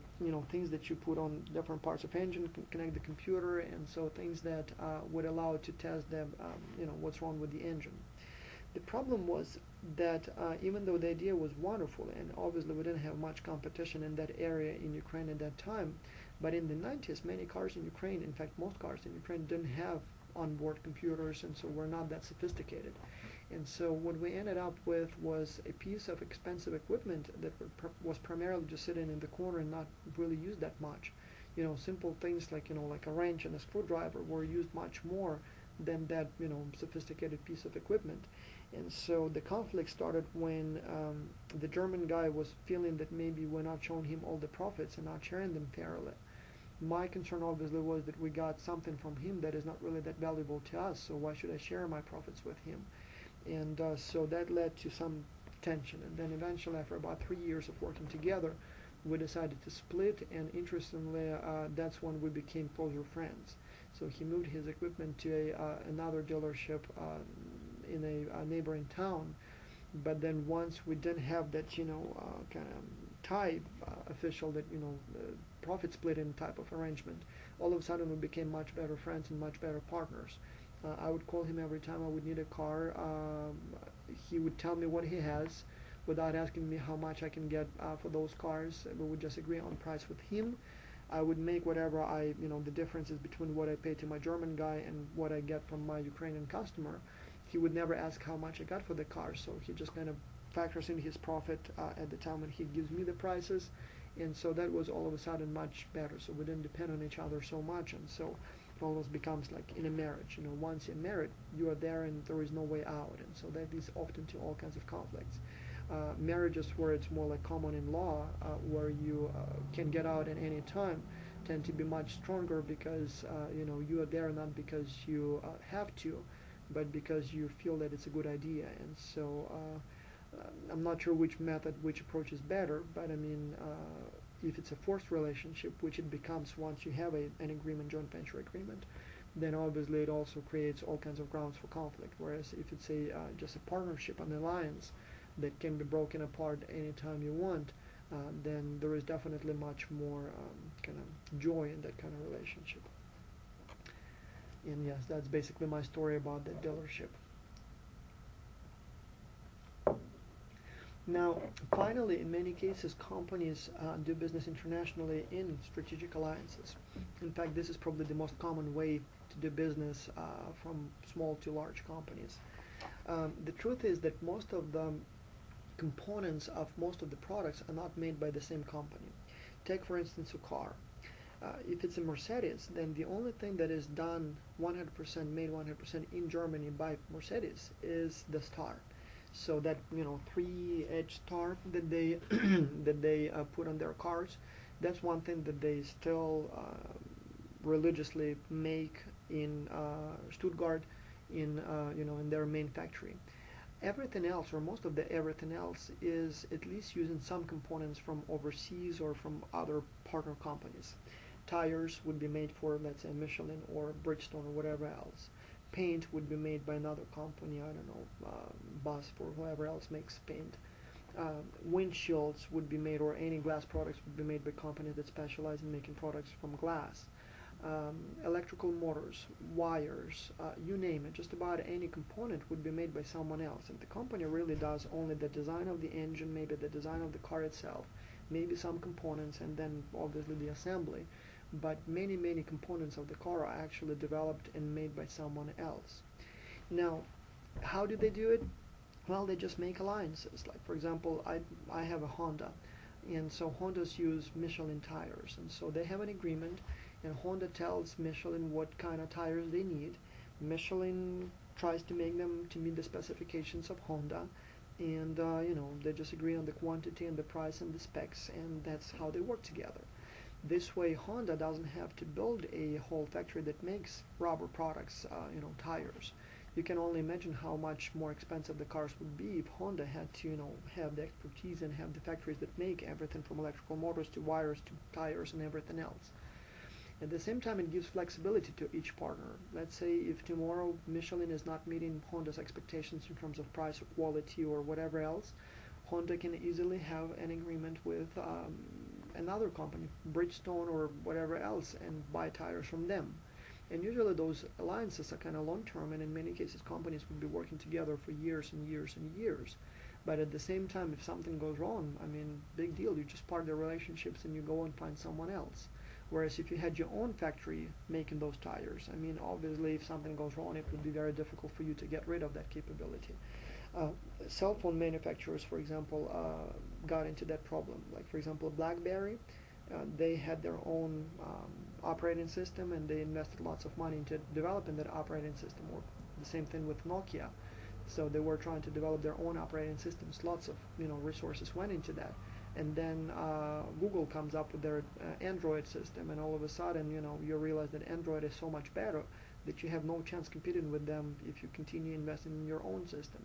things that you put on different parts of engine, connect the computer, and so things that would allow it to test the, what's wrong with the engine. The problem was that even though the idea was wonderful, and obviously we didn't have much competition in that area in Ukraine at that time, but in the 90s, many cars in Ukraine, in fact most cars in Ukraine, didn't have onboard computers, and so were not that sophisticated. And so what we ended up with was a piece of expensive equipment that was primarily just sitting in the corner and not really used that much. Simple things like, like a wrench and a screwdriver were used much more than that, sophisticated piece of equipment. And so the conflict started when the German guy was feeling that maybe we're not showing him all the profits and not sharing them fairly. My concern obviously was that we got something from him that is not really that valuable to us, so why should I share my profits with him? And so that led to some tension. And then eventually, after about 3 years of working together, we decided to split, and interestingly, that's when we became closer friends. So he moved his equipment to another dealership in a neighboring town, But then once we didn't have that, kind of tie official, that, profit splitting type of arrangement, all of a sudden we became much better friends and much better partners. I would call him every time I would need a car. He would tell me what he has without asking me how much I can get for those cars. We would just agree on price with him. I would make whatever the differences between what I pay to my German guy and what I get from my Ukrainian customer. He would never ask how much I got for the car, so he just kind of factors in his profit at the time when he gives me the prices, and so that was all of a sudden much better. So we didn't depend on each other so much, and so it almost becomes like in a marriage. Once you're married, you are there and there is no way out, and so that leads often to all kinds of conflicts. Marriages where it's more like common in law, where you can get out at any time, tend to be much stronger because you are there not because you have to, but because you feel that it's a good idea. And so I'm not sure which approach is better, but I mean, if it's a forced relationship, which it becomes once you have an agreement, joint venture agreement, then obviously it also creates all kinds of grounds for conflict. Whereas if it's just a partnership, an alliance that can be broken apart anytime you want, then there is definitely much more kind of joy in that kind of relationship. And yes, that's basically my story about that dealership. Now, finally, in many cases, companies do business internationally in strategic alliances. In fact, this is probably the most common way to do business from small to large companies. The truth is that most of the components of most of the products are not made by the same company. Take, for instance, a car. If it's a Mercedes, then the only thing that is done 100% made 100% in Germany by Mercedes is the star. So that 3-edge star that they that they put on their cars, that's one thing that they still religiously make in Stuttgart, in in their main factory. Everything else, or most of the everything else, is at least using some components from overseas or from other partner companies. Tires would be made for, let's say, Michelin or Bridgestone or whatever else. Paint would be made by another company, I don't know, BASF or whoever else makes paint. Windshields would be made, or any glass products would be made by companies that specialize in making products from glass. Electrical motors, wires, you name it, just about any component would be made by someone else. And the company really does only the design of the engine, maybe the design of the car itself, maybe some components, and then obviously the assembly. But many, many components of the car are actually developed and made by someone else. Now, how do they do it? Well, they just make alliances. Like, for example, I have a Honda, and so Hondas use Michelin tires, and so they have an agreement, and Honda tells Michelin what kind of tires they need. Michelin tries to make them to meet the specifications of Honda, and they just agree on the quantity and the price and the specs, and that's how they work together. This way, Honda doesn't have to build a whole factory that makes rubber products, tires. You can only imagine how much more expensive the cars would be if Honda had to, have the expertise and have the factories that make everything from electrical motors to wires to tires and everything else. At the same time, it gives flexibility to each partner. Let's say if tomorrow Michelin is not meeting Honda's expectations in terms of price or quality or whatever else, Honda can easily have an agreement with another company, Bridgestone or whatever else, and buy tires from them. And usually those alliances are kind of long-term, and in many cases companies would be working together for years and years and years. But at the same time, if something goes wrong, I mean, big deal, you just part the relationships and you go and find someone else. Whereas if you had your own factory making those tires, I mean, obviously if something goes wrong, it would be very difficult for you to get rid of that capability. Cell phone manufacturers, for example, got into that problem. Like, for example, BlackBerry, they had their own operating system, and they invested lots of money into developing that operating system. Or the same thing with Nokia. So they were trying to develop their own operating systems. Lots of resources went into that. And then Google comes up with their Android system, and all of a sudden, you realize that Android is so much better that you have no chance competing with them if you continue investing in your own system.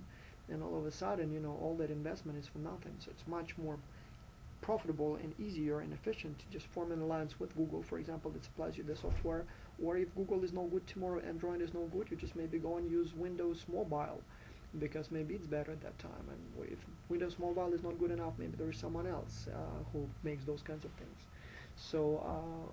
And all of a sudden, all that investment is for nothing. So it's much more profitable and easier and efficient to just form an alliance with Google, for example, that supplies you the software. Or if Google is no good tomorrow, Android is no good, you just maybe go and use Windows Mobile. because maybe it's better at that time. And if Windows Mobile is not good enough, maybe there is someone else who makes those kinds of things. So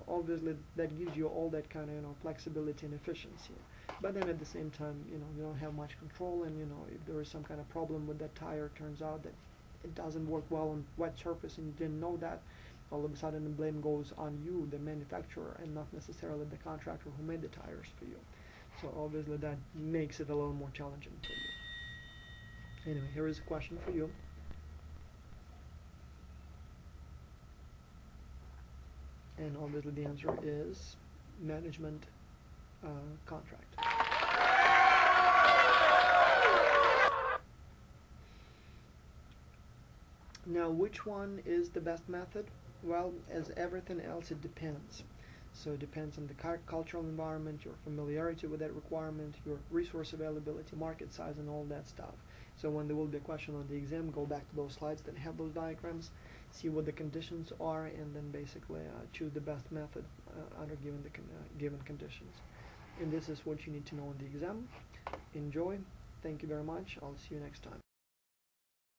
obviously that gives you all that kind of flexibility and efficiency. But then at the same time, you don't have much control, and if there is some kind of problem with that tire, turns out that it doesn't work well on wet surface, and you didn't know that, all of a sudden the blame goes on you, the manufacturer, and not necessarily the contractor who made the tires for you. So obviously that makes it a little more challenging for you. Anyway, here is a question for you. And obviously the answer is management contract. Now, which one is the best method? Well, as everything else, it depends. So it depends on the cultural environment, your familiarity with that requirement, your resource availability, market size, and all that stuff. So when there will be a question on the exam, go back to those slides that have those diagrams, see what the conditions are, and then basically choose the best method under given the given conditions. And this is what you need to know on the exam. Enjoy. Thank you very much. I'll see you next time.